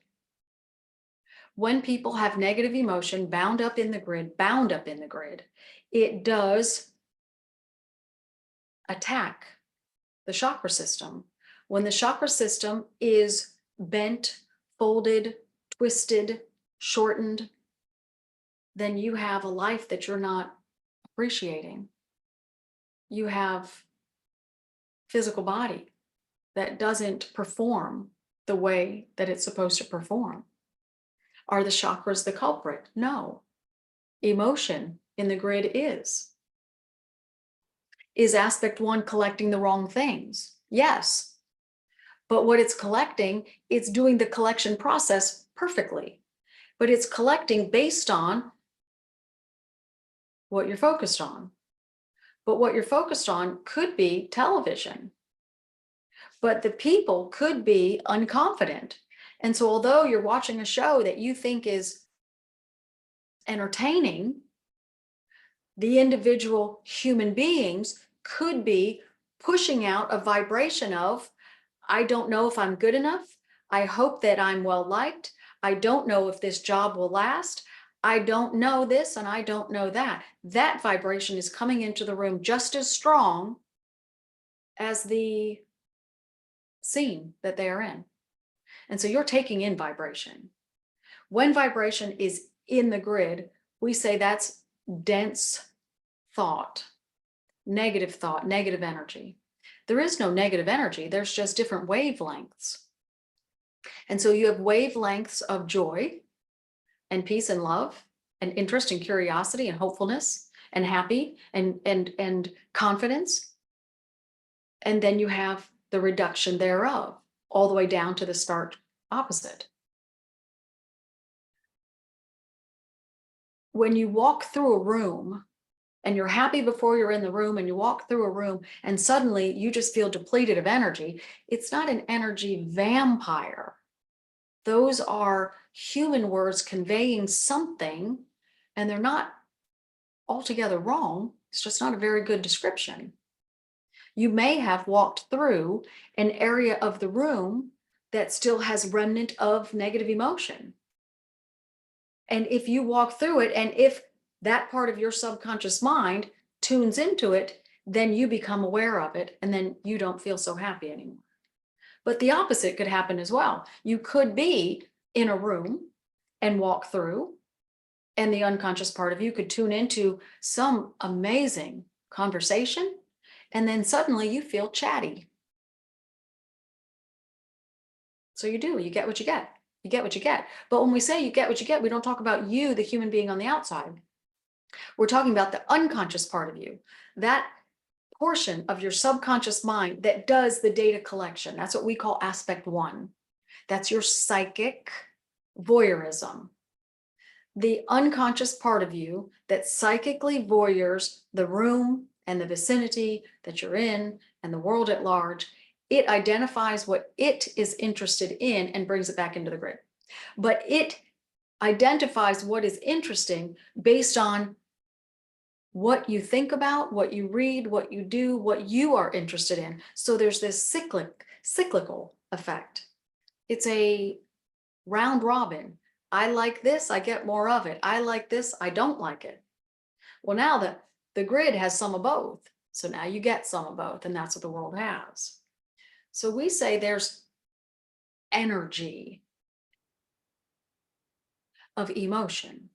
When people have negative emotion bound up in the grid, it does attack the chakra system. When the chakra system is bent, folded, twisted, shortened, then you have a life that you're not appreciating. You have physical body that doesn't perform the way that it's supposed to perform. Are the chakras the culprit? No. Emotion in the grid is. Is aspect one collecting the wrong things? Yes. But what it's collecting, it's doing the collection process perfectly. But it's collecting based on what you're focused on. But what you're focused on could be television. But the people could be unconfident. And so although you're watching a show that you think is entertaining, the individual human beings could be pushing out a vibration of, I don't know if I'm good enough. I hope that I'm well liked. I don't know if this job will last. I don't know this and I don't know that. That vibration is coming into the room just as strong as the scene that they are in. And so you're taking in vibration. When vibration is in the grid, we say that's dense thought. negative thought, negative energy. There is no negative energy. There's just different wavelengths. And so you have wavelengths of joy and peace and love and interest and curiosity and hopefulness and happy and confidence. And then you have the reduction thereof, all the way down to the stark opposite. When you walk through a room and you're happy before you're in the room, and you walk through a room and suddenly you just feel depleted of energy, it's not an energy vampire. Those are human words conveying something, and they're not altogether wrong. It's just not a very good description. You may have walked through an area of the room that still has remnant of negative emotion. And if you walk through it, and if that part of your subconscious mind tunes into it, then you become aware of it, and then you don't feel so happy anymore. But the opposite could happen as well. You could be in a room and walk through, and the unconscious part of you could tune into some amazing conversation, and then suddenly you feel chatty. So you do, you get what you get. You get what you get. But when we say you get what you get, we don't talk about you, the human being on the outside. We're talking about the unconscious part of you, that portion of your subconscious mind that does the data collection. That's what we call aspect 1. That's your psychic voyeurism. The unconscious part of you that psychically voyeurs the room and the vicinity that you're in and the world at large. It identifies what it is interested in and brings it back into the grid. But it identifies what is interesting based on what you think about, what you read, what you do, what you are interested in. So there's this cyclical effect. It's a round robin. I like this, I get more of it. I like this, I don't like it. Well, now the grid has some of both. So now you get some of both, and that's what the world has. So we say there's energy of emotion,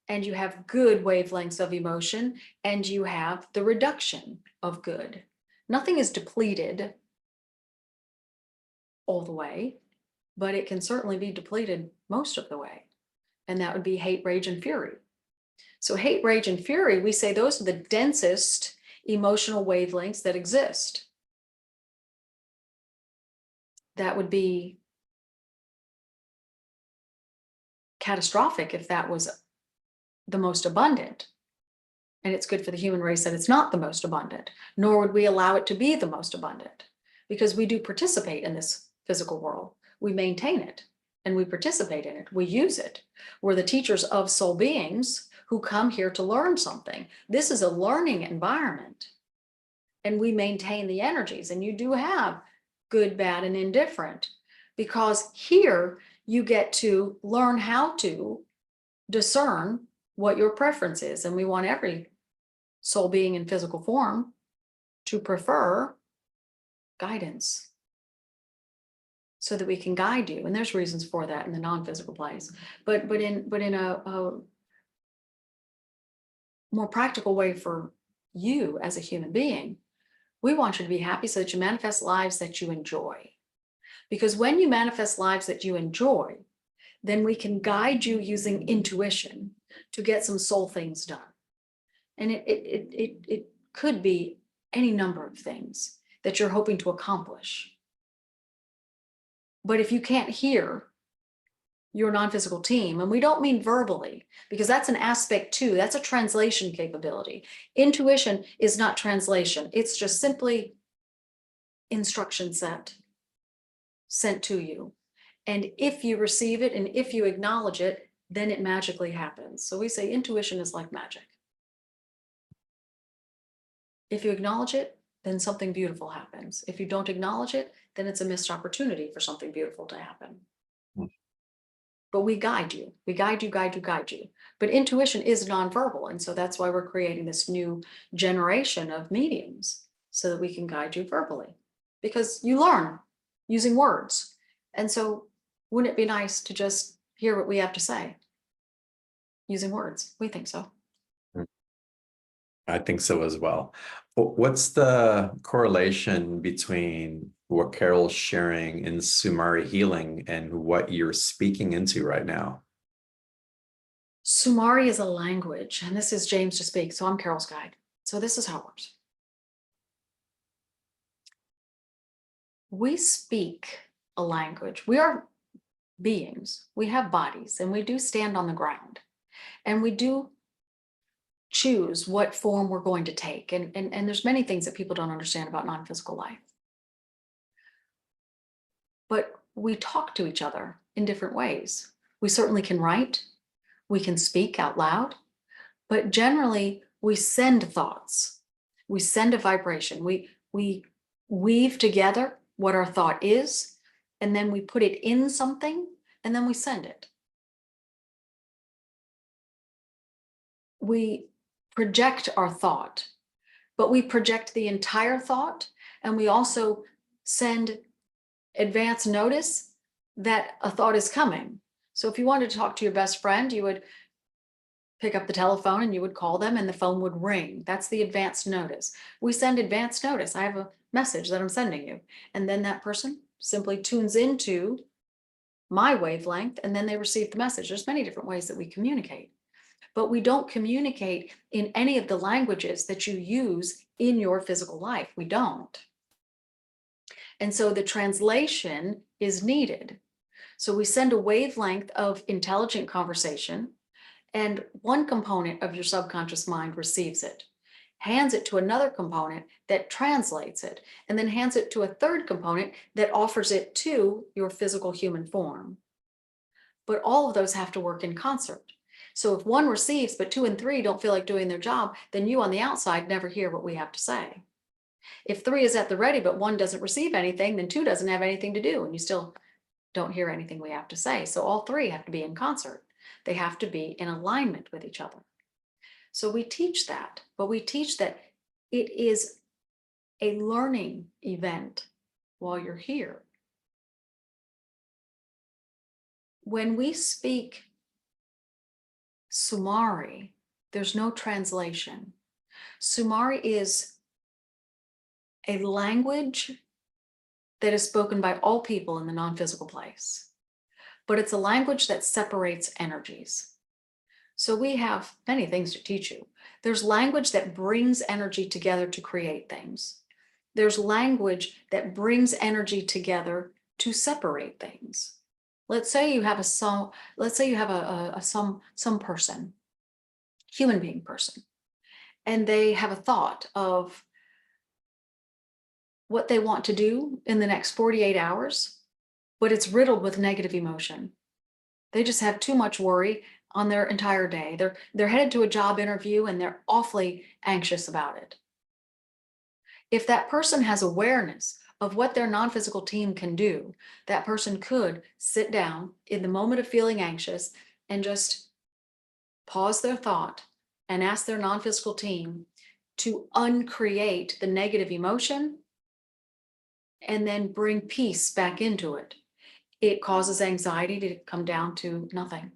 and you have good wavelengths of emotion, and you have the reduction of good. Nothing is depleted all the way, but it can certainly be depleted most of the way. And that would be hate, rage, and fury. So hate, rage, and fury, we say those are the densest emotional wavelengths that exist. That would be catastrophic if that was the most abundant. And it's good for the human race that it's not the most abundant, nor would we allow it to be the most abundant, because we do participate in this physical world. We maintain it and we participate in it. We use it. We're the teachers of soul beings who come here to learn something. This is a learning environment, and we maintain the energies. And you do have good, bad, and indifferent, because here you get to learn how to discern what your preference is. And we want every soul being in physical form to prefer guidance, so that we can guide you. And there's reasons for that in the non-physical place. But in a more practical way for you as a human being, we want you to be happy so that you manifest lives that you enjoy. Because when you manifest lives that you enjoy, then we can guide you using intuition to get some soul things done. And it could be any number of things that you're hoping to accomplish. But if you can't hear your non-physical team, and we don't mean verbally, because that's an aspect 2, that's a translation capability. Intuition is not translation. It's just simply instruction set sent to you. And if you receive it and if you acknowledge it, then it magically happens. So we say intuition is like magic. If you acknowledge it, then something beautiful happens. If you don't acknowledge it, then it's a missed opportunity for something beautiful to happen. But we guide you. We guide you, guide you, guide you. But intuition is nonverbal. And so that's why we're creating this new generation of mediums, so that we can guide you verbally. Because you learn using words. And so wouldn't it be nice to just hear what we have to say using words? We think so. I think so as well. What's the correlation between what Carol's sharing in Sumari healing and what you're speaking into right now? Sumari is a language, and this is James to speak, so I'm Carol's guide. So this is how it works. We speak a language. We are beings. We have bodies, and we do stand on the ground, and we do choose what form we're going to take. And there's many things that people don't understand about non-physical life. But we talk to each other in different ways. We certainly can write, we can speak out loud, but generally we send thoughts. We send a vibration. We weave together what our thought is, and then we put it in something, and then we send it. We project our thought, but we project the entire thought, and we also send advance notice that a thought is coming. So if you wanted to talk to your best friend, you would pick up the telephone and you would call them and the phone would ring. That's the advance notice. We send advance notice. I have a message that I'm sending you. And then that person simply tunes into my wavelength and then they receive the message. There's many different ways that we communicate, but we don't communicate in any of the languages that you use in your physical life. We don't. And so the translation is needed. So we send a wavelength of intelligent conversation, and one component of your subconscious mind receives it, hands it to another component that translates it, and then hands it to a third component that offers it to your physical human form. But all of those have to work in concert. So if one receives, but 2 and 3 don't feel like doing their job, then you on the outside never hear what we have to say. If 3 is at the ready, but 1 doesn't receive anything, then 2 doesn't have anything to do, and you still don't hear anything we have to say. So all 3 have to be in concert. They have to be in alignment with each other. So we teach that, but we teach that it is a learning event while you're here. When we speak Sumari, there's no translation. Sumari is a language that is spoken by all people in the non-physical place, but it's a language that separates energies. So we have many things to teach you. There's language that brings energy together to create things. There's language that brings energy together to separate things. Let's say you have some person, human being person, and they have a thought of what they want to do in the next 48 hours, but it's riddled with negative emotion. They just have too much worry on their entire day. They're headed to a job interview and they're awfully anxious about it. If that person has awareness of what their non-physical team can do, that person could sit down in the moment of feeling anxious and just pause their thought and ask their non-physical team to uncreate the negative emotion and then bring peace back into it. It causes anxiety to come down to nothing.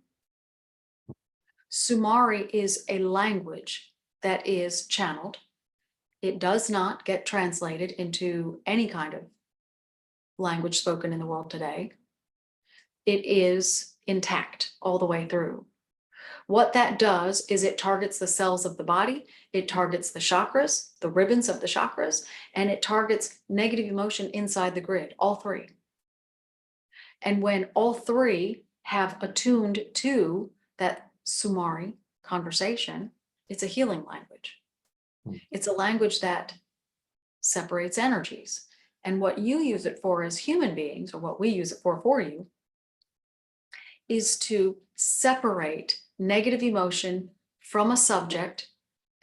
Sumari is a language that is channeled. It does not get translated into any kind of language spoken in the world today. It is intact all the way through. What that does is it targets the cells of the body, it targets the chakras, the ribbons of the chakras, and it targets negative emotion inside the grid, all 3. And when all 3 have attuned to that Sumari conversation, it's a healing language. It's a language that separates energies. And what you use it for as human beings, or what we use it for you, is to separate negative emotion from a subject,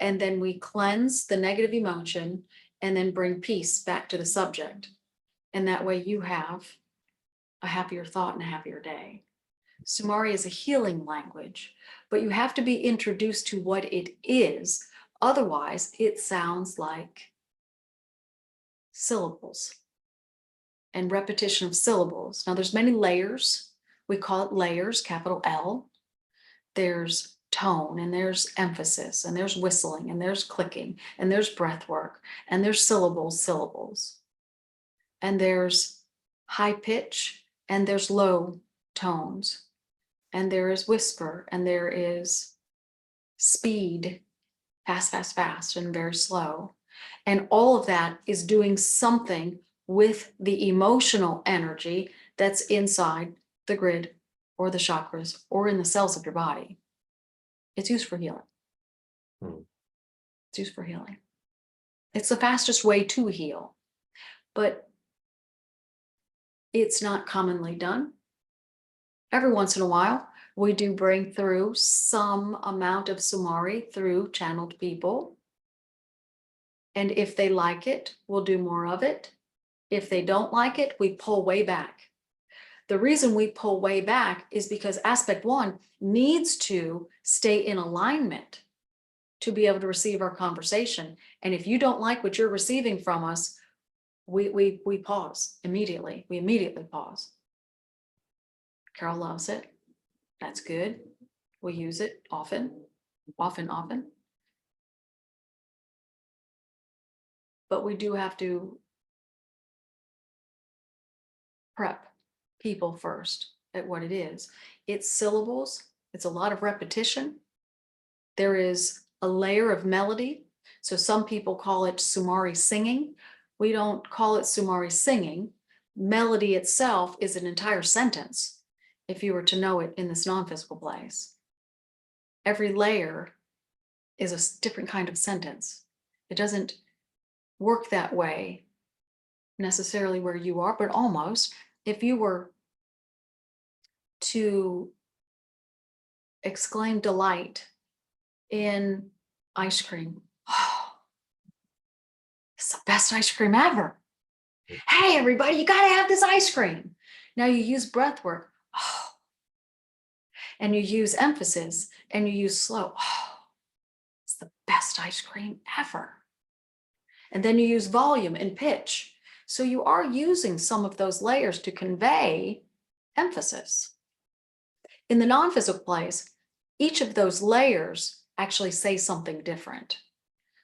and then we cleanse the negative emotion and then bring peace back to the subject. And that way you have a happier thought and a happier day. Sumari is a healing language, but you have to be introduced to what it is. Otherwise, it sounds like syllables and repetition of syllables. Now, there's many layers. We call it layers, capital L. There's tone, and there's emphasis, and there's whistling, and there's clicking, and there's breath work, and there's syllables, and there's high pitch, and there's low tones, and there is whisper, and there is speed, fast, and very slow. And all of that is doing something with the emotional energy that's inside the grid or the chakras or in the cells of your body. It's used for healing. Hmm. It's used for healing. It's the fastest way to heal, but it's not commonly done. Every once in a while, we do bring through some amount of Sumari through channeled people. And if they like it, we'll do more of it. If they don't like it, we pull way back. The reason we pull way back is because aspect 1 needs to stay in alignment to be able to receive our conversation. And if you don't like what you're receiving from us, we pause immediately. We immediately pause. Carol loves it. That's good. We use it often. But we do have to prep people first at what it is. It's syllables. It's a lot of repetition. There is a layer of melody. So some people call it Sumari singing. We don't call it Sumari singing. Melody itself is an entire sentence if you were to know it in this non-physical place. Every layer is a different kind of sentence. It doesn't work that way necessarily where you are, but almost. If you were to exclaim delight in ice cream, oh, it's the best ice cream ever. Hey, everybody, you got to have this ice cream. Now you use breath work. Oh, and you use emphasis and you use slow. Oh, it's the best ice cream ever. And then you use volume and pitch. So you are using some of those layers to convey emphasis. In the non-physical place, each of those layers actually say something different.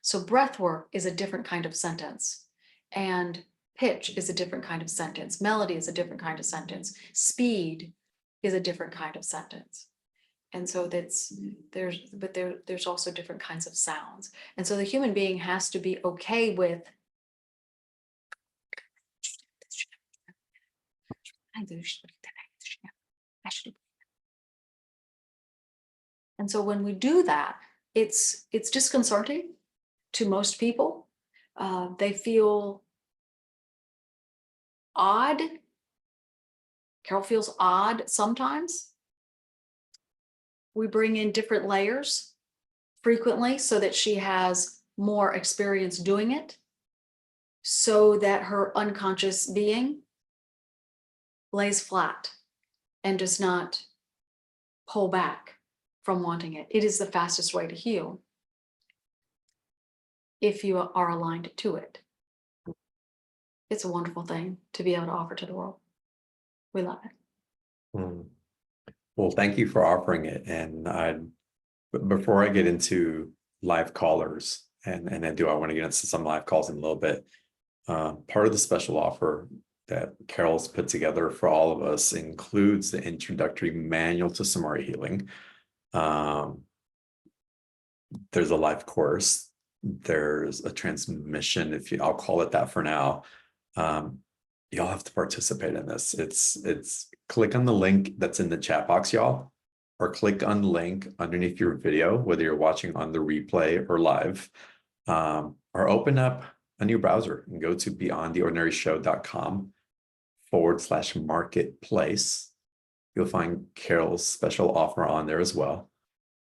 So breath work is a different kind of sentence, and pitch is a different kind of sentence. Melody is a different kind of sentence. Speed is a different kind of sentence. And so there's also different kinds of sounds. And so the human being has to be okay with and so when we do that, it's disconcerting to most people. They feel odd. Carol feels odd sometimes. We bring in different layers frequently so that she has more experience doing it, so that her unconscious being lays flat and does not pull back from wanting it. It is the fastest way to heal if you are aligned to it. It's a wonderful thing to be able to offer to the world. We love it. Mm. Well, thank you for offering it. And before I get into live callers, and I want to get into some live calls in a little bit. Part of the special offer that Carol's put together for all of us includes the introductory manual to Sumari healing. There's a live course. There's a transmission, I'll call it that for now. Y'all have to participate in this. It's click on the link that's in the chat box, y'all, or click on the link underneath your video, whether you're watching on the replay or live, or open up a new browser and go to beyondtheordinaryshow.com/marketplace. You'll find Carol's special offer on there as well.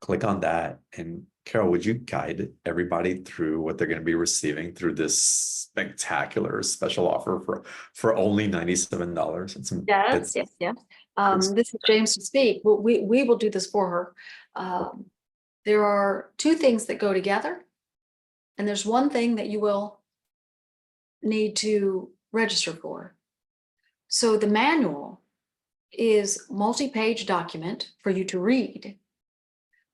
Click on that. And Carol, would you guide everybody through what they're going to be receiving through this spectacular special offer for only $97? Yes. This is James to speak. We will do this for her. There are two things that go together, and there's one thing that you will need to register for. So the manual is multi-page document for you to read,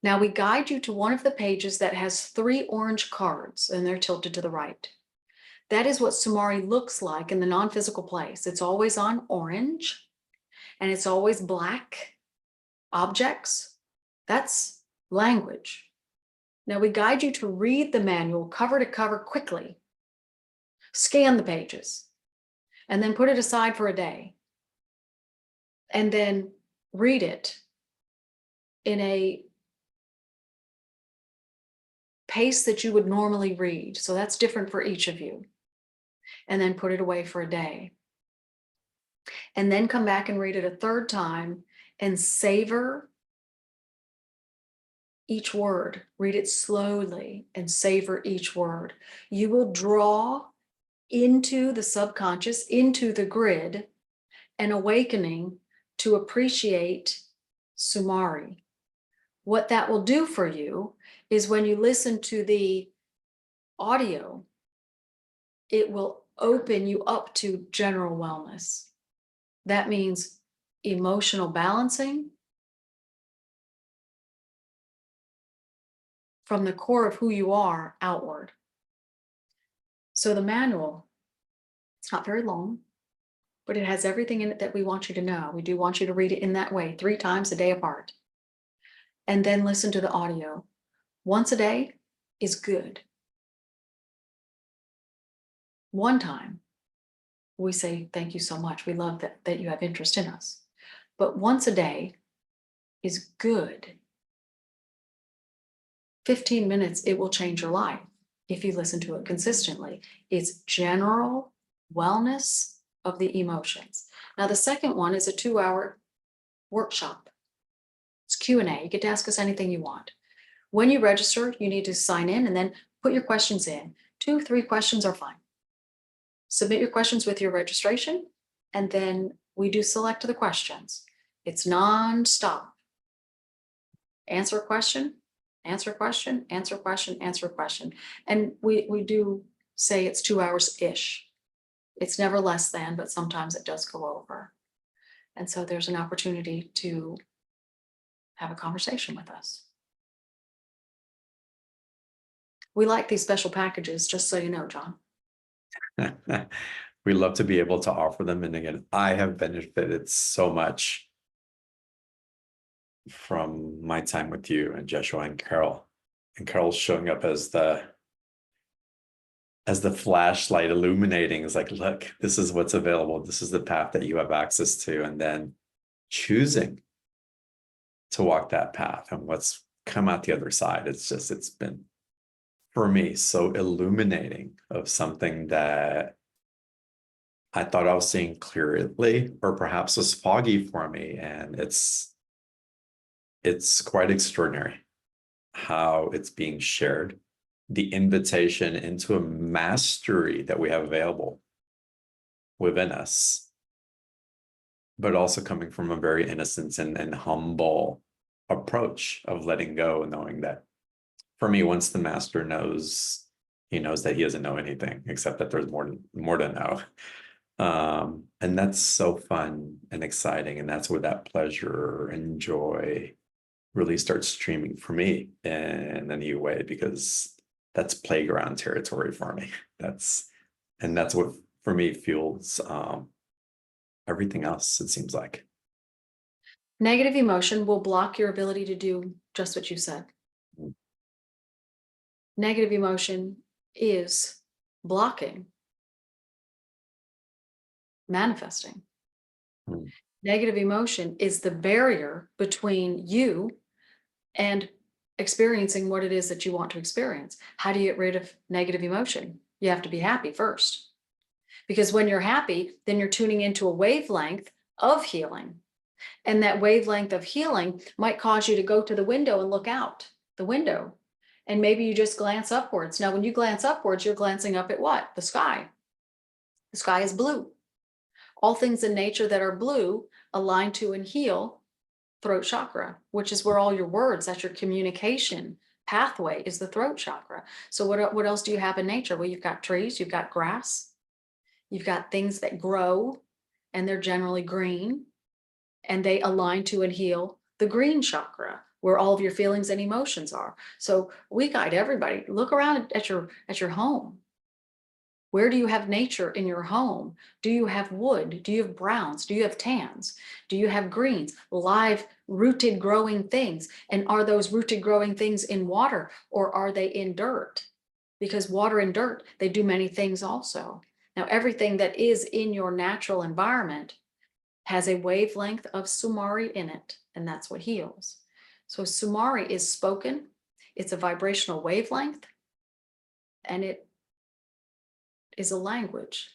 Now we guide you to one of the pages that has 3 orange cards and they're tilted to the right. That is what Sumari looks like in the non-physical place. It's always on orange and it's always black objects. That's language. Now we guide you to read the manual cover to cover quickly. Scan the pages and then put it aside for a day. And then read it in a pace that you would normally read. So that's different for each of you. And then put it away for a day. And then come back and read it a third time and savor each word. Read it slowly and savor each word. You will draw into the subconscious, into the grid, an awakening to appreciate Sumari. What that will do for you is when you listen to the audio, it will open you up to general wellness. That means emotional balancing from the core of who you are outward. So the manual, it's not very long, but it has everything in it that we want you to know. We do want you to read it in that way, 3 times a day apart. And then listen to the audio. Once a day is good. One time, we say, thank you so much. We love that you have interest in us. But once a day is good. 15 minutes, it will change your life if you listen to it consistently. It's general wellness of the emotions. Now, the second one is a 2-hour workshop. It's Q&A. You get to ask us anything you want. When you register, you need to sign in and then put your questions in. 2, 3 questions are fine. Submit your questions with your registration, and then we do select the questions. It's non-stop. Answer a question, answer a question, answer a question, answer a question. And we do say it's 2 hours-ish. It's never less than, but sometimes it does go over. And so there's an opportunity to have a conversation with us. We like these special packages, just so you know, John. We love to be able to offer them. And again, I have benefited so much from my time with you and Yeshua and Carol. And Carol's showing up as the flashlight illuminating. Is like, look, this is what's available. This is the path that you have access to. And then choosing to walk that path and what's come out the other side. It's been, for me, so illuminating of something that I thought I was seeing clearly, or perhaps was foggy for me. And it's quite extraordinary how it's being shared, the invitation into a mastery that we have available within us, but also coming from a very innocent and humble approach of letting go and knowing that, for me, once the master knows, he knows that he doesn't know anything except that there's more to know. And that's so fun and exciting. And that's where that pleasure and joy really starts streaming for me in a new way, because that's playground territory for me. That's what for me fuels everything else, it seems like. Negative emotion will block your ability to do just what you said. Negative emotion is blocking manifesting. Negative emotion is the barrier between you and experiencing what it is that you want to experience. How do you get rid of negative emotion? You have to be happy first. Because when you're happy, then you're tuning into a wavelength of healing. And that wavelength of healing might cause you to go to the window and look out the window. And maybe you just glance upwards. Now, when you glance upwards, you're glancing up at what? The sky. The sky is blue. All things in nature that are blue align to and heal throat chakra, which is where all your words, that's your communication pathway, is the throat chakra. So what else do you have in nature? Well, you've got trees, you've got grass, you've got things that grow, and they're generally green, and they align to and heal the green chakra, where all of your feelings and emotions are. So we guide everybody. Look around at your home. Where do you have nature in your home? Do you have wood? Do you have browns? Do you have tans? Do you have greens? Live rooted growing things? And are those rooted growing things in water or are they in dirt? Because water and dirt, they do many things also. Now, everything that is in your natural environment has a wavelength of Sumari in it, and that's what heals. So Sumari is spoken, it's a vibrational wavelength, and it is a language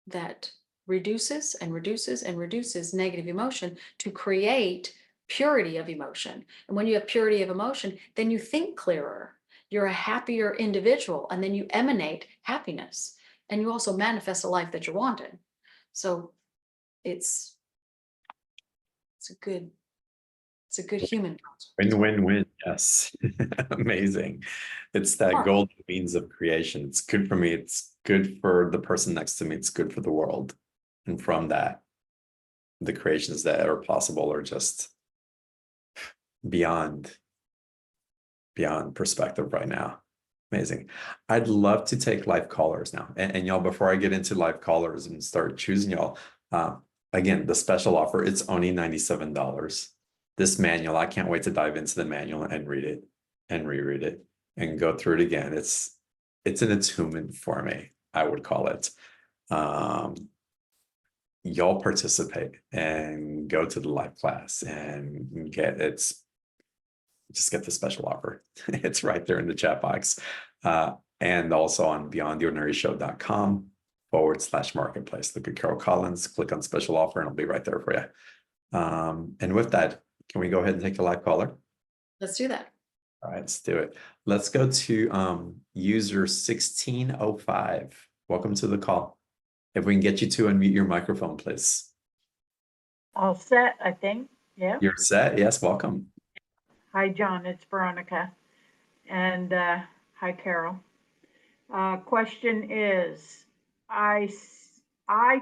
that reduces and reduces and reduces negative emotion to create purity of emotion. And when you have purity of emotion, then you think clearer. You're a happier individual, and then you emanate happiness. And you also manifest a life that you're wanting. So it's a good human construct. Win-win-win. Yes. Amazing. It's that Smart. golden means of creation. It's good for me. It's good for the person next to me. It's good for the world. And from that, the creations that are possible are just beyond perspective right now. Amazing. I'd love to take live callers now. And y'all, before I get into live callers and start choosing y'all, again, the special offer, it's only $97. This manual, I can't wait to dive into the manual and read it and reread it and go through it again. It's an attunement for me, I would call it. Y'all participate and go to the live class and just get the special offer. It's right there in the chat box. And also on beyondtheordinaryshow.com/marketplace. Look at Carol Collins, click on special offer, and it'll be right there for you. And with that, can we go ahead and take the live caller? Let's do that. All right, let's do it. Let's go to user 1605. Welcome to the call. If we can get you to unmute your microphone, please. All set, I think. Yeah. You're set. Yes, welcome. Hi, John. It's Veronica. And hi, Carol. Question is, I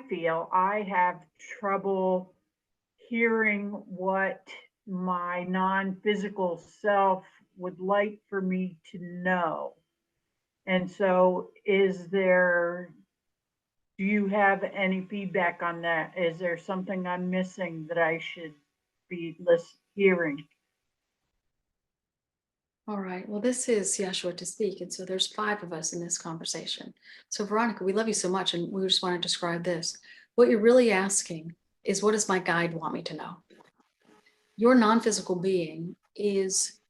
feel I have trouble hearing what my non-physical self would like for me to know. And so do you have any feedback on that? Is there something I'm missing that I should be hearing? All right. Well, this is Yeshua to speak. And so there's 5 of us in this conversation. So Veronica, we love you so much. And we just want to describe this. What you're really asking is, what does my guide want me to know? Your non-physical being is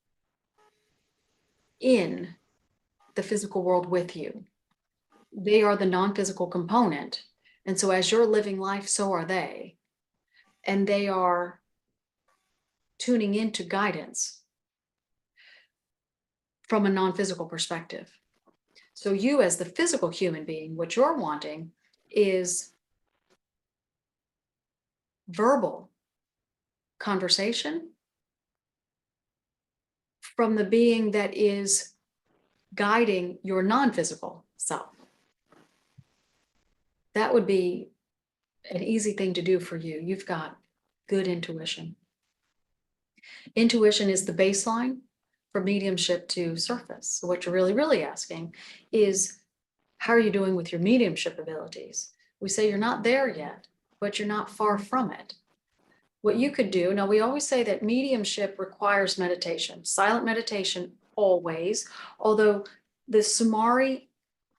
in the physical world with you. They are the non-physical component. And so as you're living life, so are they. And they are tuning into guidance from a non-physical perspective. So you, as the physical human being, what you're wanting is verbal conversation from the being that is guiding your non-physical self. That would be an easy thing to do for you. You've got good intuition. Intuition is the baseline for mediumship to surface. So what you're really, really asking is, how are you doing with your mediumship abilities? We say you're not there yet, but you're not far from it. What you could do, now we always say that mediumship requires meditation, silent meditation always, although the Sumari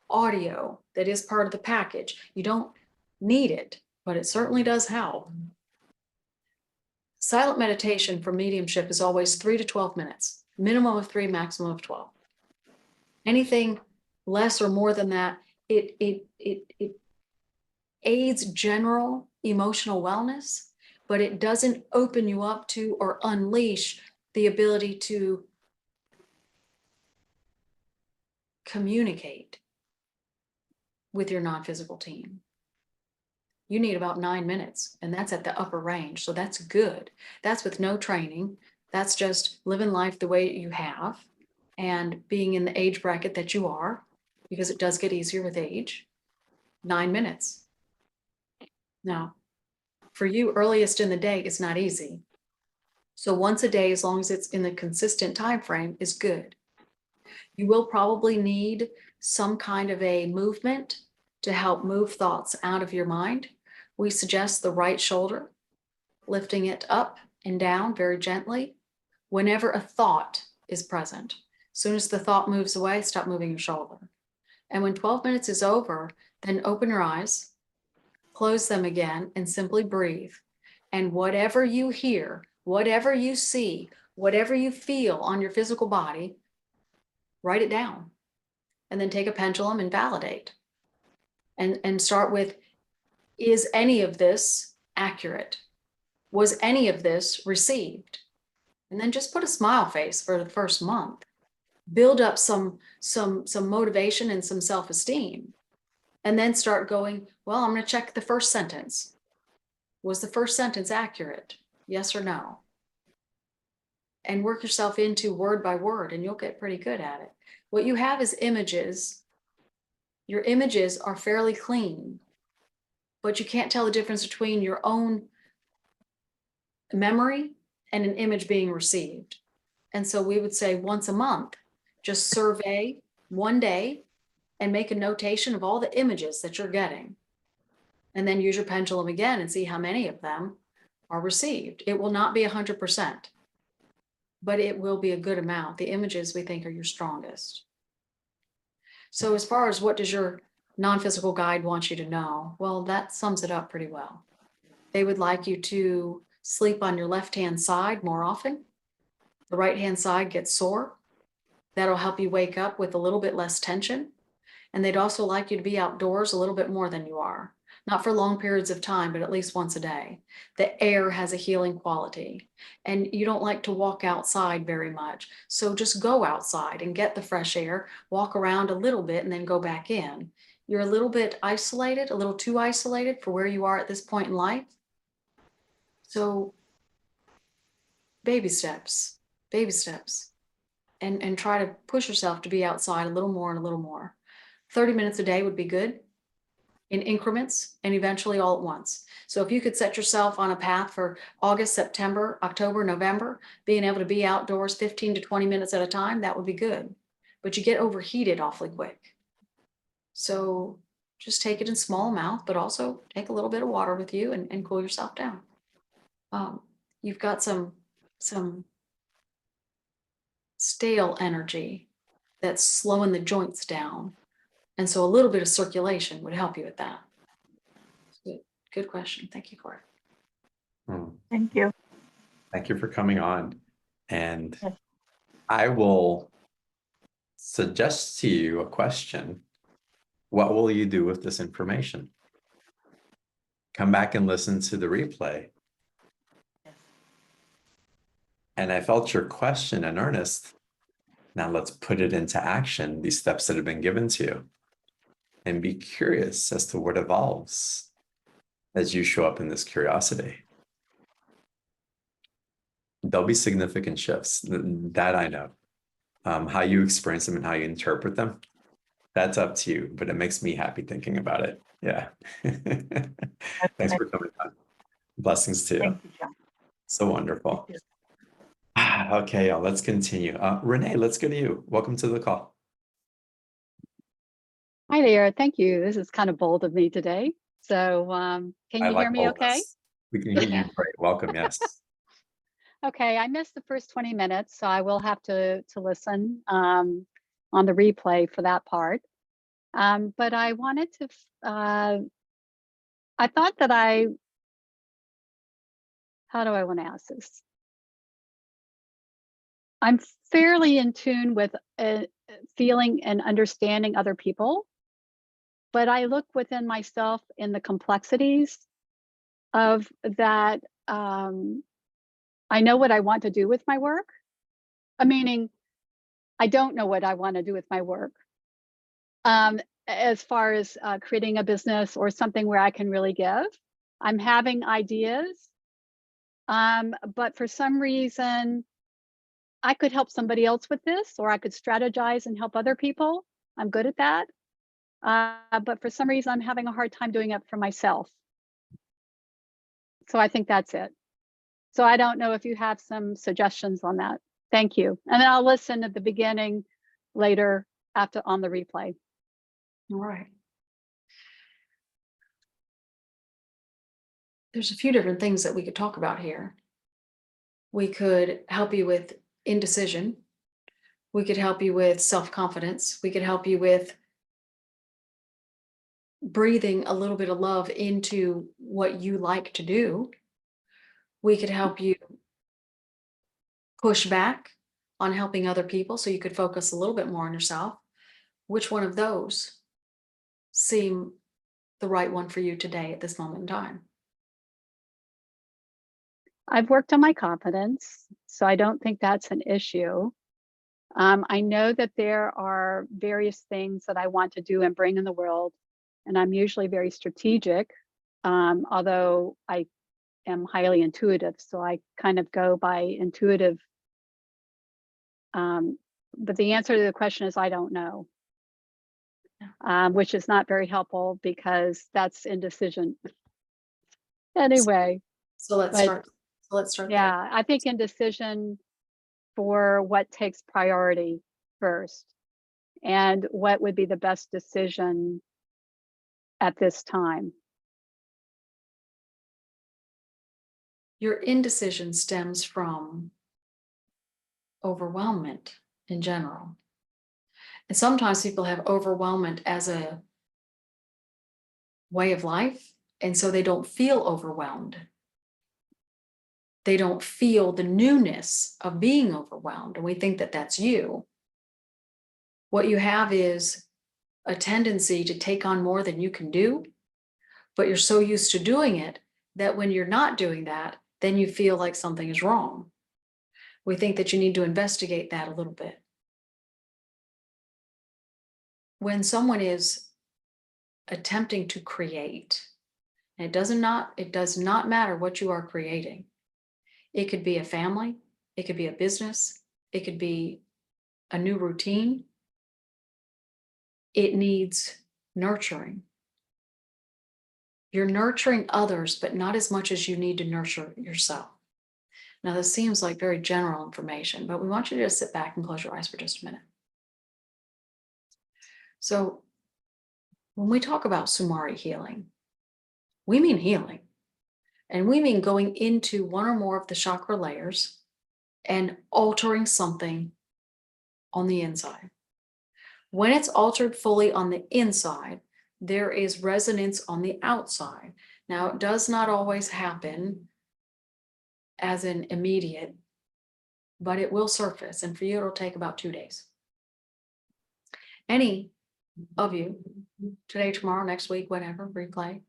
audio that is part of the package, you don't need it, but it certainly does help. Silent meditation for mediumship is always 3 to 12 minutes, minimum of 3, maximum of 12. Anything less or more than that, it aids general emotional wellness, but it doesn't open you up to or unleash the ability to communicate with your non-physical team. You need about 9 minutes, and that's at the upper range. So that's good. That's with no training. That's just living life the way you have and being in the age bracket that you are, because it does get easier with age. 9 minutes. Now, for you, earliest in the day is not easy. So once a day, as long as it's in the consistent time frame, is good. You will probably need some kind of a movement to help move thoughts out of your mind. We suggest the right shoulder, lifting it up and down very gently whenever a thought is present. As soon as the thought moves away, stop moving your shoulder. And when 12 minutes is over, then open your eyes, close them again, and simply breathe. And whatever you hear, whatever you see, whatever you feel on your physical body, write it down. And then take a pendulum and validate. And start with, is any of this accurate? Was any of this received? And then just put a smile face for the first month. Build up some motivation and some self-esteem. And then start going, well, I'm going to check the first sentence. Was the first sentence accurate? Yes or no? And work yourself into word by word, and you'll get pretty good at it. What you have is images. Your images are fairly clean, but you can't tell the difference between your own memory and an image being received. And so we would say once a month, just survey one day and make a notation of all the images that you're getting. And then use your pendulum again and see how many of them are received. It will not be 100%, but it will be a good amount. The images we think are your strongest. So as far as what does your non-physical guide want you to know? Well, that sums it up pretty well. They would like you to sleep on your left-hand side more often. The right-hand side gets sore. That'll help you wake up with a little bit less tension. And they'd also like you to be outdoors a little bit more than you are. Not for long periods of time, but at least once a day. The air has a healing quality, and you don't like to walk outside very much. So just go outside and get the fresh air, walk around a little bit, and then go back in. You're a little bit isolated, a little too isolated for where you are at this point in life. So baby steps, and try to push yourself to be outside a little more and a little more. 30 minutes a day would be good, in increments, and eventually all at once. So if you could set yourself on a path for August, September, October, November, being able to be outdoors 15 to 20 minutes at a time, that would be good. But you get overheated awfully quick. So just take it in small amounts, but also take a little bit of water with you and cool yourself down. You've got some stale energy that's slowing the joints down. And so a little bit of circulation would help you with that. Good question. Thank you, Corey. Thank you. Thank you for coming on. And Yes. I will suggest to you a question. What will you do with this information? Come back and listen to the replay. Yes. And I felt your question in earnest. Now let's put it into action, these steps that have been given to you. And be curious as to what evolves as you show up in this curiosity. There'll be significant shifts, that I know. How you experience them and how you interpret them, that's up to you, but it makes me happy thinking about it. Yeah. Thanks for coming on. Blessings to you. Thank you, John. So wonderful. Thank you. Okay, y'all, let's continue. Renee, let's go to you. Welcome to the call. Hi there. Thank you. This is kind of bold of me today. So can you hear me okay? Boldness. We can hear you great. Welcome, yes. Okay, I missed the first 20 minutes, so I will have to listen on the replay for that part. But I wanted to, I thought that how do I want to ask this? I'm fairly in tune with feeling and understanding other people, but I look within myself in the complexities of that. I know what I want to do with my work, meaning I don't know what I want to do with my work. As far as creating a business or something where I can really give, I'm having ideas, but for some reason, I could help somebody else with this, or I could strategize and help other people. I'm good at that. But for some reason, I'm having a hard time doing it for myself. So I think that's it. So I don't know if you have some suggestions on that. Thank you. And then I'll listen at the beginning later after on the replay. All right. There's a few different things that we could talk about here. We could help you with indecision. We could help you with self-confidence. We could help you with breathing a little bit of love into what you like to do. We could help you push back on helping other people so you could focus a little bit more on yourself. Which one of those seem the right one for you today at this moment in time? I've worked on my confidence, so I don't think that's an issue. I know that there are various things that I want to do and bring in the world, and I'm usually very strategic, although I am highly intuitive, so I kind of go by intuitive. But the answer to the question is I don't know, which is not very helpful because that's indecision. Anyway, So let's but start. So let's start there. yeah, I think indecision for what takes priority first and what would be the best decision at this time. Your indecision stems from overwhelmment in general. And sometimes people have overwhelmment as a way of life, and so they don't feel overwhelmed. They don't feel the newness of being overwhelmed, and we think that that's you. What you have is a tendency to take on more than you can do, but you're so used to doing it that when you're not doing that, then you feel like something is wrong. We think that you need to investigate that a little bit. When someone is attempting to create, and it does not matter what you are creating. It could be a family, it could be a business, it could be a new routine. It needs nurturing. You're nurturing others, but not as much as you need to nurture yourself. Now, this seems like very general information, but we want you to just sit back and close your eyes for just a minute. So, when we talk about Sumari healing, we mean healing. And we mean going into one or more of the chakra layers and altering something on the inside. When it's altered fully on the inside, there is resonance on the outside. Now, it does not always happen as an immediate, but it will surface. And for you, it'll take about 2 days. Any of you, today, tomorrow, next week, whatever, replay,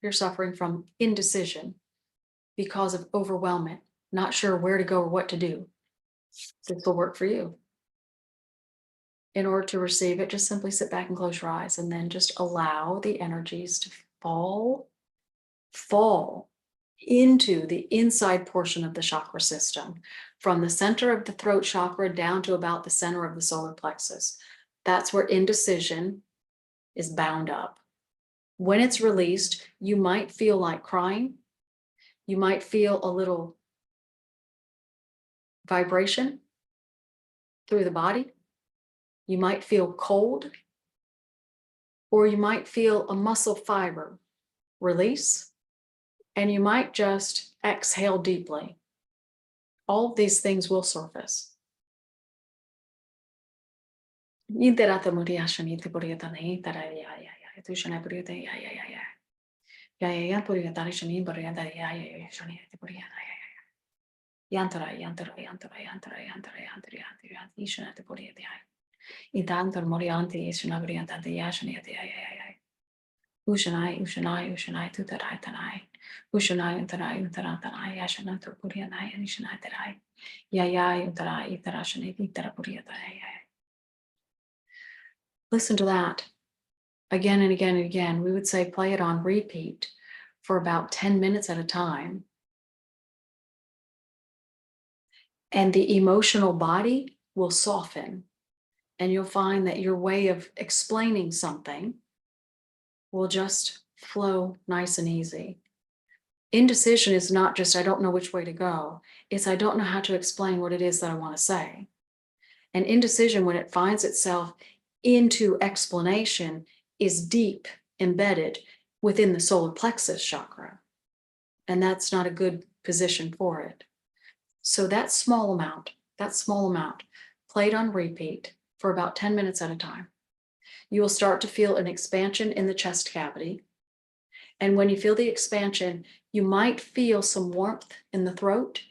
you're suffering from indecision because of overwhelmment, not sure where to go or what to do. This will work for you. In order to receive it, just simply sit back and close your eyes and then just allow the energies to fall into the inside portion of the chakra system, from the center of the throat chakra down to about the center of the solar plexus. That's where indecision is bound up. When it's released, you might feel like crying. You might feel a little vibration through the body. You might feel cold, or you might feel a muscle fiber release, and you might just exhale deeply. All of these things will surface. Idantor morianti ishnagriantante yashaniati ay. Ushanai, tutarai tanai. Ushanai, utarantanai, yashanato purianai, and ishanai. Yayai, utarai, itarashani, itarapuriatai. Listen to that again and again and again. We would say play it on repeat for about 10 minutes at a time. And the emotional body will soften. And you'll find that your way of explaining something will just flow nice and easy. Indecision is not just, I don't know which way to go. It's, I don't know how to explain what it is that I want to say. And indecision, when it finds itself into explanation, is deep embedded within the solar plexus chakra. And that's not a good position for it. So that small amount, played on repeat for about 10 minutes at a time. You will start to feel an expansion in the chest cavity. And when you feel the expansion, you might feel some warmth in the throat,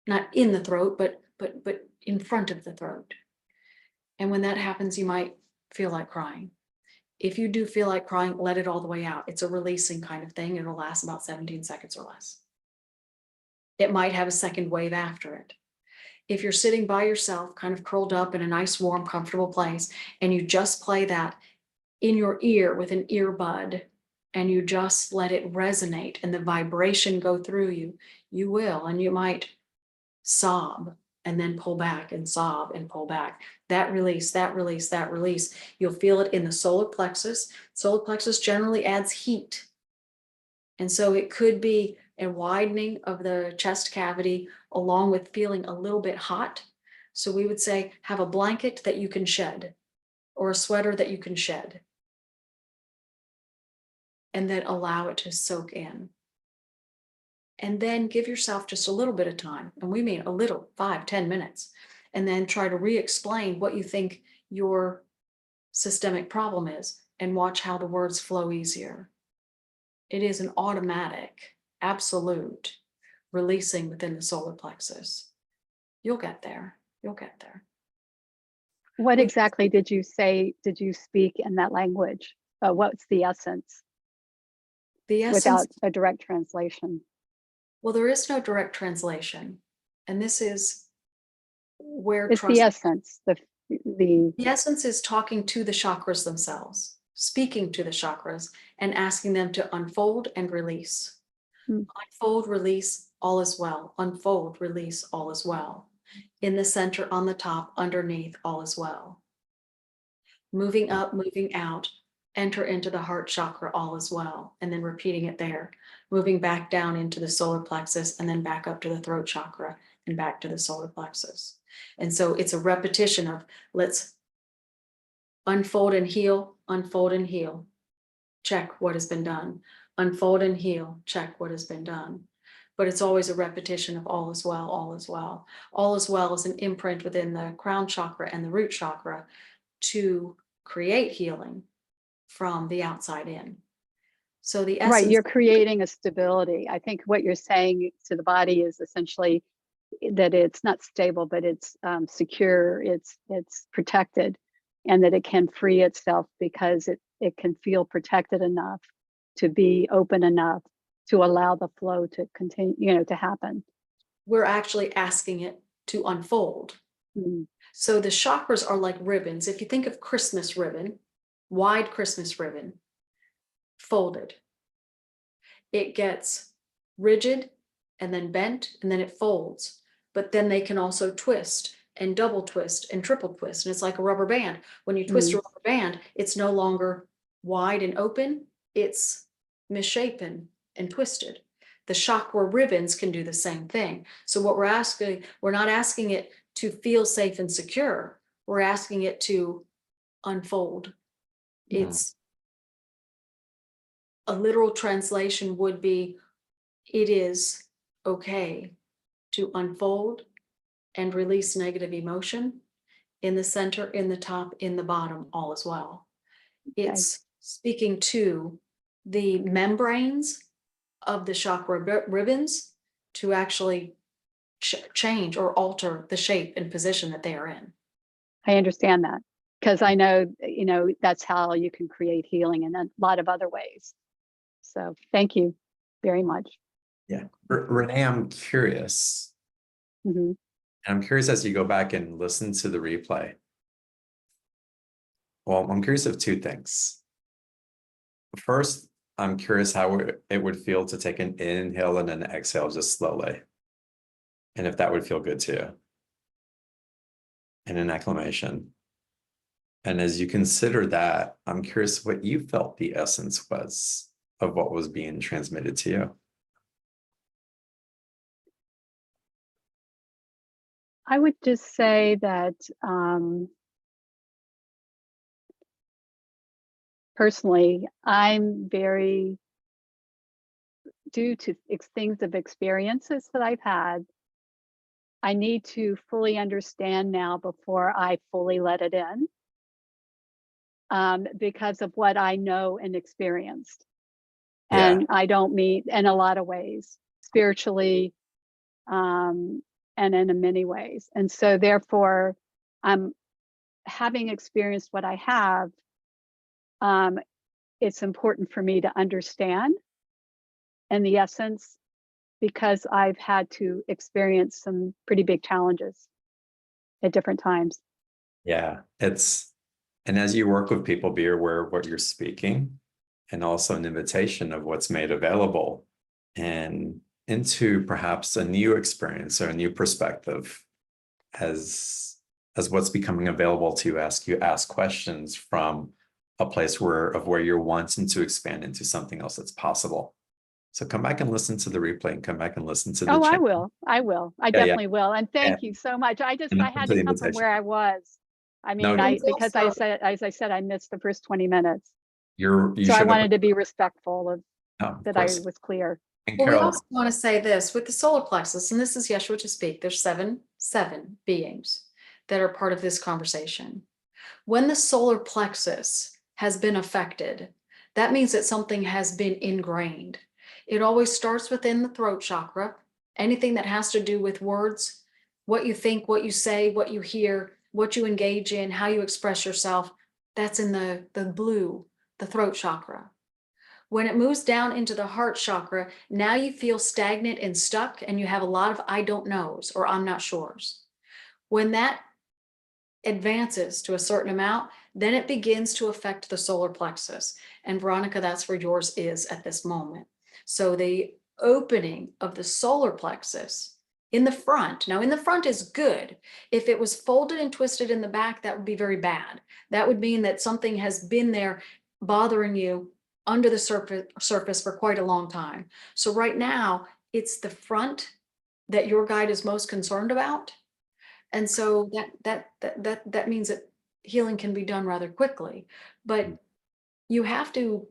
not in the throat, but in front of the throat. And when that happens, you might feel like crying. If you do feel like crying, let it all the way out. It's a releasing kind of thing. It'll last about 17 seconds or less. It might have a second wave after it. If you're sitting by yourself, kind of curled up in a nice, warm, comfortable place, and you just play that in your ear with an earbud, and you just let it resonate and the vibration go through you, you will, and you might sob and then pull back and sob and pull back. That release, that release, that release. You'll feel it in the solar plexus. Solar plexus generally adds heat. And so it could be a widening of the chest cavity along with feeling a little bit hot. So we would say, have a blanket that you can shed or a sweater that you can shed. And then allow it to soak in. And then give yourself just a little bit of time. And we mean a little, 5-10 minutes. And then try to re-explain what you think your systemic problem is and watch how the words flow easier. It is an automatic, absolute releasing within the solar plexus. You'll get there. You'll get there. What exactly did you say? Did you speak in that language? What's the essence? The essence, without a direct translation. Well, there is no direct translation. And this is where It's the essence. The essence is talking to the chakras themselves, speaking to the chakras and asking them to unfold and release. Unfold, release, all is well. Unfold, release, all is well. In the center, on the top, underneath, all is well. Moving up, moving out, enter into the heart chakra, all is well. And then repeating it there. Moving back down into the solar plexus and then back up to the throat chakra and back to the solar plexus. And so it's a repetition of, let's unfold and heal, unfold and heal. Check what has been done. Unfold and heal, check what has been done. But it's always a repetition of all is well, all is well. All is well is an imprint within the crown chakra and the root chakra to create healing from the outside in. So the essence, right, you're creating a stability. I think what you're saying to the body is essentially that it's not stable, but it's secure, it's protected, and that it can free itself because it can feel protected enough to be open enough to allow the flow to continue, to happen. we're actually asking it to unfold. So the chakras are like ribbons. If you think of Christmas ribbon, wide Christmas ribbon, folded. It gets rigid and then bent and then it folds. But then they can also twist and double twist and triple twist. And it's like a rubber band. When you twist a rubber band, it's no longer wide and open. It's misshapen and twisted. The chakra ribbons can do the same thing. So what we're asking, we're not asking it to feel safe and secure. We're asking it to unfold. It's a literal translation would be, it is okay to unfold and release negative emotion in the center, in the top, in the bottom, all as well. It's speaking to the membranes of the chakra ribbons to actually change or alter the shape and position that they are in. I understand that because I know, that's how you can create healing in a lot of other ways. So thank you very much. Yeah. Renee, I'm curious. Mhm. And I'm curious as you go back and listen to the replay. Well, I'm curious of two things. First, I'm curious how it would feel to take an inhale and an exhale just slowly. And if that would feel good to you. And an acclamation. And as you consider that, I'm curious what you felt the essence was of what was being transmitted to you. I would just say that personally, I'm very, due to things of experiences that I've had, I need to fully understand now before I fully let it in, because of what I know and experienced. Yeah, And I don't mean in a lot of ways, spiritually, and in many ways. And so therefore, I'm having experienced what I have, it's important for me to understand in the essence, because I've had to experience some pretty big challenges at different times. yeah. And as you work with people, be aware of what you're speaking, and also an invitation of what's made available, and into perhaps a new experience or a new perspective as what's becoming available to you. Ask questions from a place where you're wanting to expand into something else that's possible. So come back and listen to the replay, and come back and listen to the Oh, I channel. will. I will. I Yeah, yeah. definitely will. And thank Yeah. you so much. I And had to to the come from invitation. where I was. I No, mean, don't- because Also, as I said, I missed the first 20 minutes. you So I should have. wanted to be respectful of No, of that I course. was clear. And well, we Carol, also want to say this with the solar plexus, and this is Yeshua to speak. There's seven beings that are part of this conversation. When the solar plexus has been affected, that means that something has been ingrained. It always starts within the throat chakra. Anything that has to do with words, what you think, what you say, what you hear, what you engage in, how you express yourself, that's in the blue, the throat chakra. When it moves down into the heart chakra, now you feel stagnant and stuck, and you have a lot of I don't knows or I'm not sures. When that advances to a certain amount, then it begins to affect the solar plexus. And Veronica, that's where yours is at this moment. So the opening of the solar plexus in the front, now in the front is good. If it was folded and twisted in the back, that would be very bad. That would mean that something has been there bothering you under the surface for quite a long time. So right now, it's the front that your guide is most concerned about. And so that means that healing can be done rather quickly, but you have to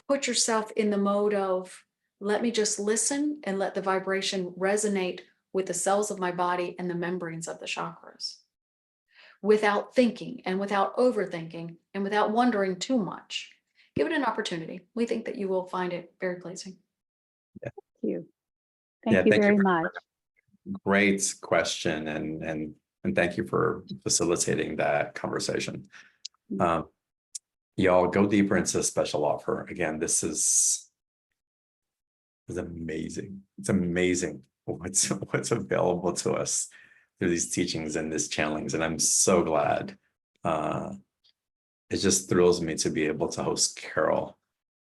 put yourself in the mode of, let me just listen and let the vibration resonate with the cells of my body and the membranes of the chakras, without thinking and without overthinking and without wondering too much. Give it an opportunity. We think that you will find it very pleasing. Thank you. Yeah, Thank you thank you very for much. great question, and thank you for facilitating that conversation. Y'all go deeper into the special offer. Again, this is amazing. It's amazing what's available to us through these teachings and this channelings, and I'm so glad. It just thrills me to be able to host Carol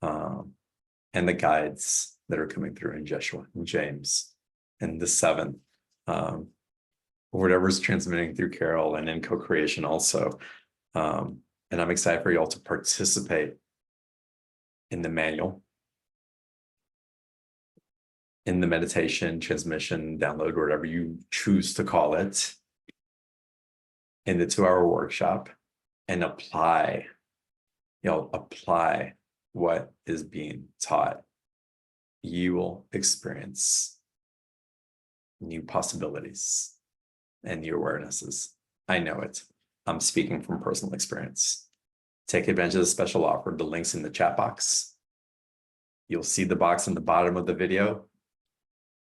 and the guides that are coming through in Yeshua and James and the seven, whatever's transmitting through Carol and in co-creation also. And I'm excited for y'all to participate in the manual, in the meditation, transmission, download, whatever you choose to call it, in the 2-hour workshop, and apply what is being taught. You will experience new possibilities and new awarenesses. I know it. I'm speaking from personal experience. Take advantage of the special offer. The link's in the chat box. You'll see the box in the bottom of the video.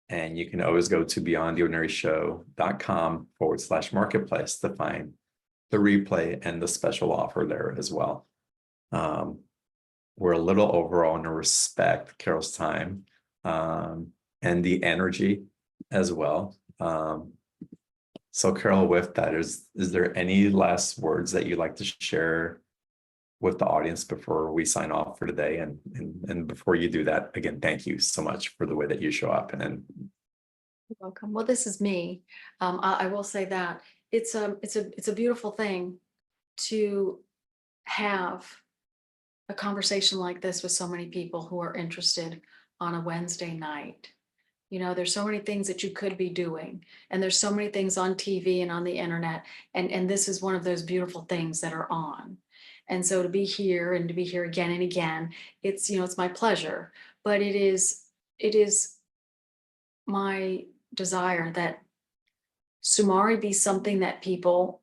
And you can always go to beyondtheordinaryshow.com/marketplace to find the replay and the special offer there as well. We're a little over. I want to respect Carol's time and the energy as well. So Carol, with that, is there any last words that you'd like to share with the audience before we sign off for today? And before you do that, again, thank you so much for the way that you show up. And You're welcome. Well, this is me. I will say that it's a beautiful thing to have a conversation like this with so many people who are interested on a Wednesday night. You know, there's so many things that you could be doing, and there's so many things on TV and on the internet. And this is one of those beautiful things that are on. And so to be here and to be here again and again, it's, you know, it's my pleasure, but it is my desire that Sumari be something that people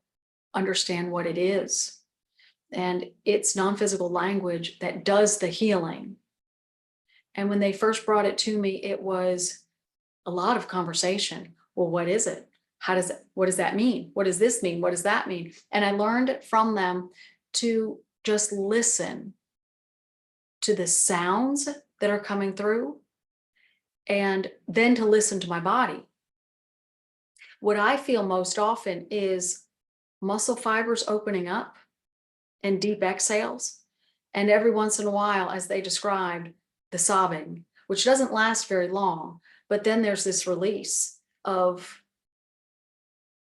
understand what it is. And it's non-physical language that does the healing. And when they first brought it to me, it was a lot of conversation. Well, what is it? What does that mean? What does this mean? What does that mean? And I learned from them to just listen to the sounds that are coming through, and then to listen to my body. What I feel most often is muscle fibers opening up and deep exhales. And every once in a while, as they described, the sobbing, which doesn't last very long, but then there's this release of,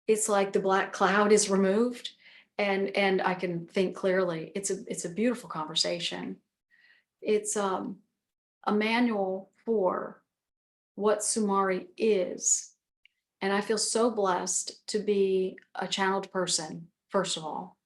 it's like the black cloud is removed, and I can think clearly. It's a beautiful conversation. It's a manual for what Sumari is. And I feel so blessed to be a channeled person, first of all,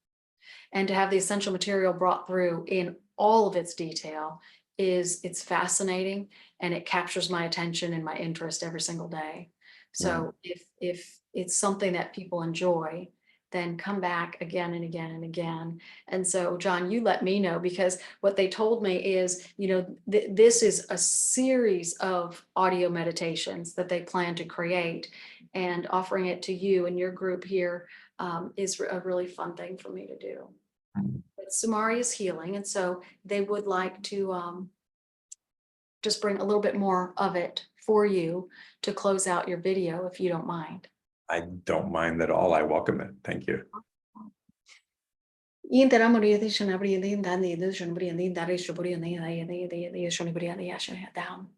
and to have the essential material brought through in all of its detail. It's fascinating, and it captures my attention and my interest every single day. So if it's something that people enjoy, then come back again and again and again. And so, John, you let me know, because what they told me is, you know, this is a series of audio meditations that they plan to create, and offering it to you and your group here is a really fun thing for me to do. But Sumari is healing, and so they would like to just bring a little bit more of it for you to close out your video, if you don't mind. I don't mind at all. I welcome it. Thank you. Down.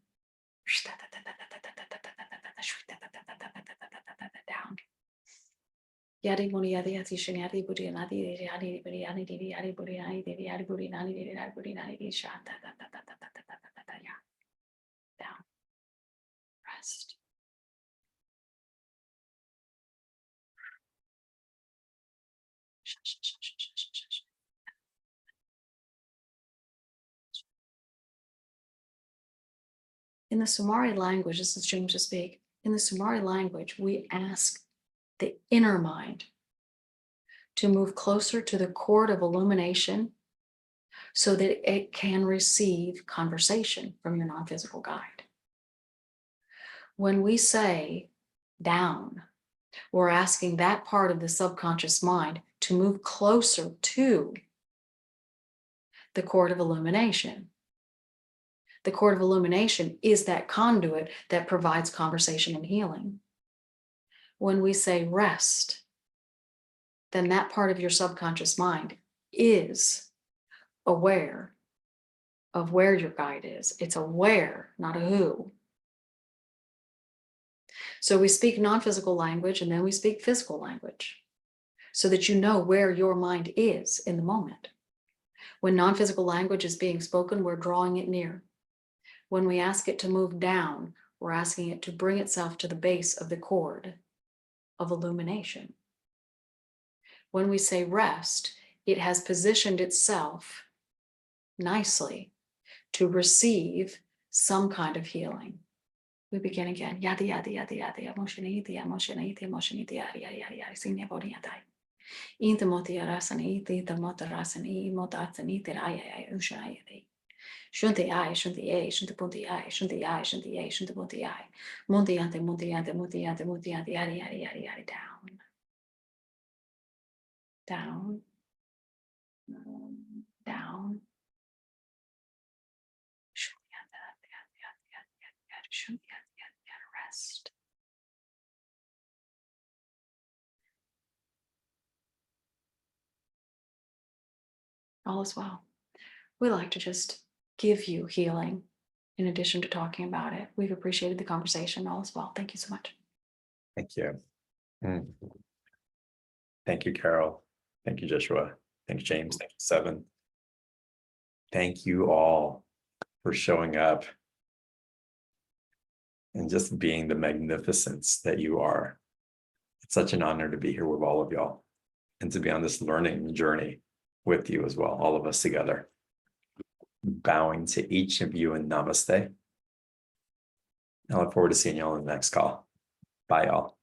Yadi Muni Yadi Yati Shingadi Budi and Adi Yadi Budi Ani Didi Yadi Budi Ani Didi Yadi Budi Nani Didi Yadi Budi Nani Didi Shat down. Rest. In the Sumari language, this is James to speak. In the Sumari language, we ask the inner mind to move closer to the cord of illumination so that it can receive conversation from your non-physical guide. When we say down, we're asking that part of the subconscious mind to move closer to the cord of illumination. The cord of illumination is that conduit that provides conversation and healing. When we say rest, then that part of your subconscious mind is aware of where your guide is. It's aware, not a who. So we speak non-physical language, and then we speak physical language, so that you know where your mind is in the moment. When non-physical language is being spoken, we're drawing it near. When we ask it to move down, we're asking it to bring itself to the base of the cord of illumination. When we say rest, it has positioned itself nicely to receive some kind of healing. We begin again. Yadi yadi yadi yadi emotioniti emotioniti emotioniti yadi yadi yadi yadi sing body yadi. Inta moti arasani ita motarasani motatsani teraya ushayadi. Shunti I, shunti A, shunti punti I, shunti I, shunti A, shunti punti I. Muntiante, muntiante, muntiante, muntiante, yadi yadi yadi yadi down. Down. Down. Rest. All is well. We like to just give you healing in addition to talking about it. We've appreciated the conversation. All is well. Thank you so much. Thank you. Thank you, Carol. Thank you, Yeshua. Thank you, James. Thank you, Seven. Thank you all for showing up and just being the magnificence that you are. It's such an honor to be here with all of y'all and to be on this learning journey with you as well, all of us together. Bowing to each of you in namaste. I look forward to seeing y'all in the next call. Bye, y'all.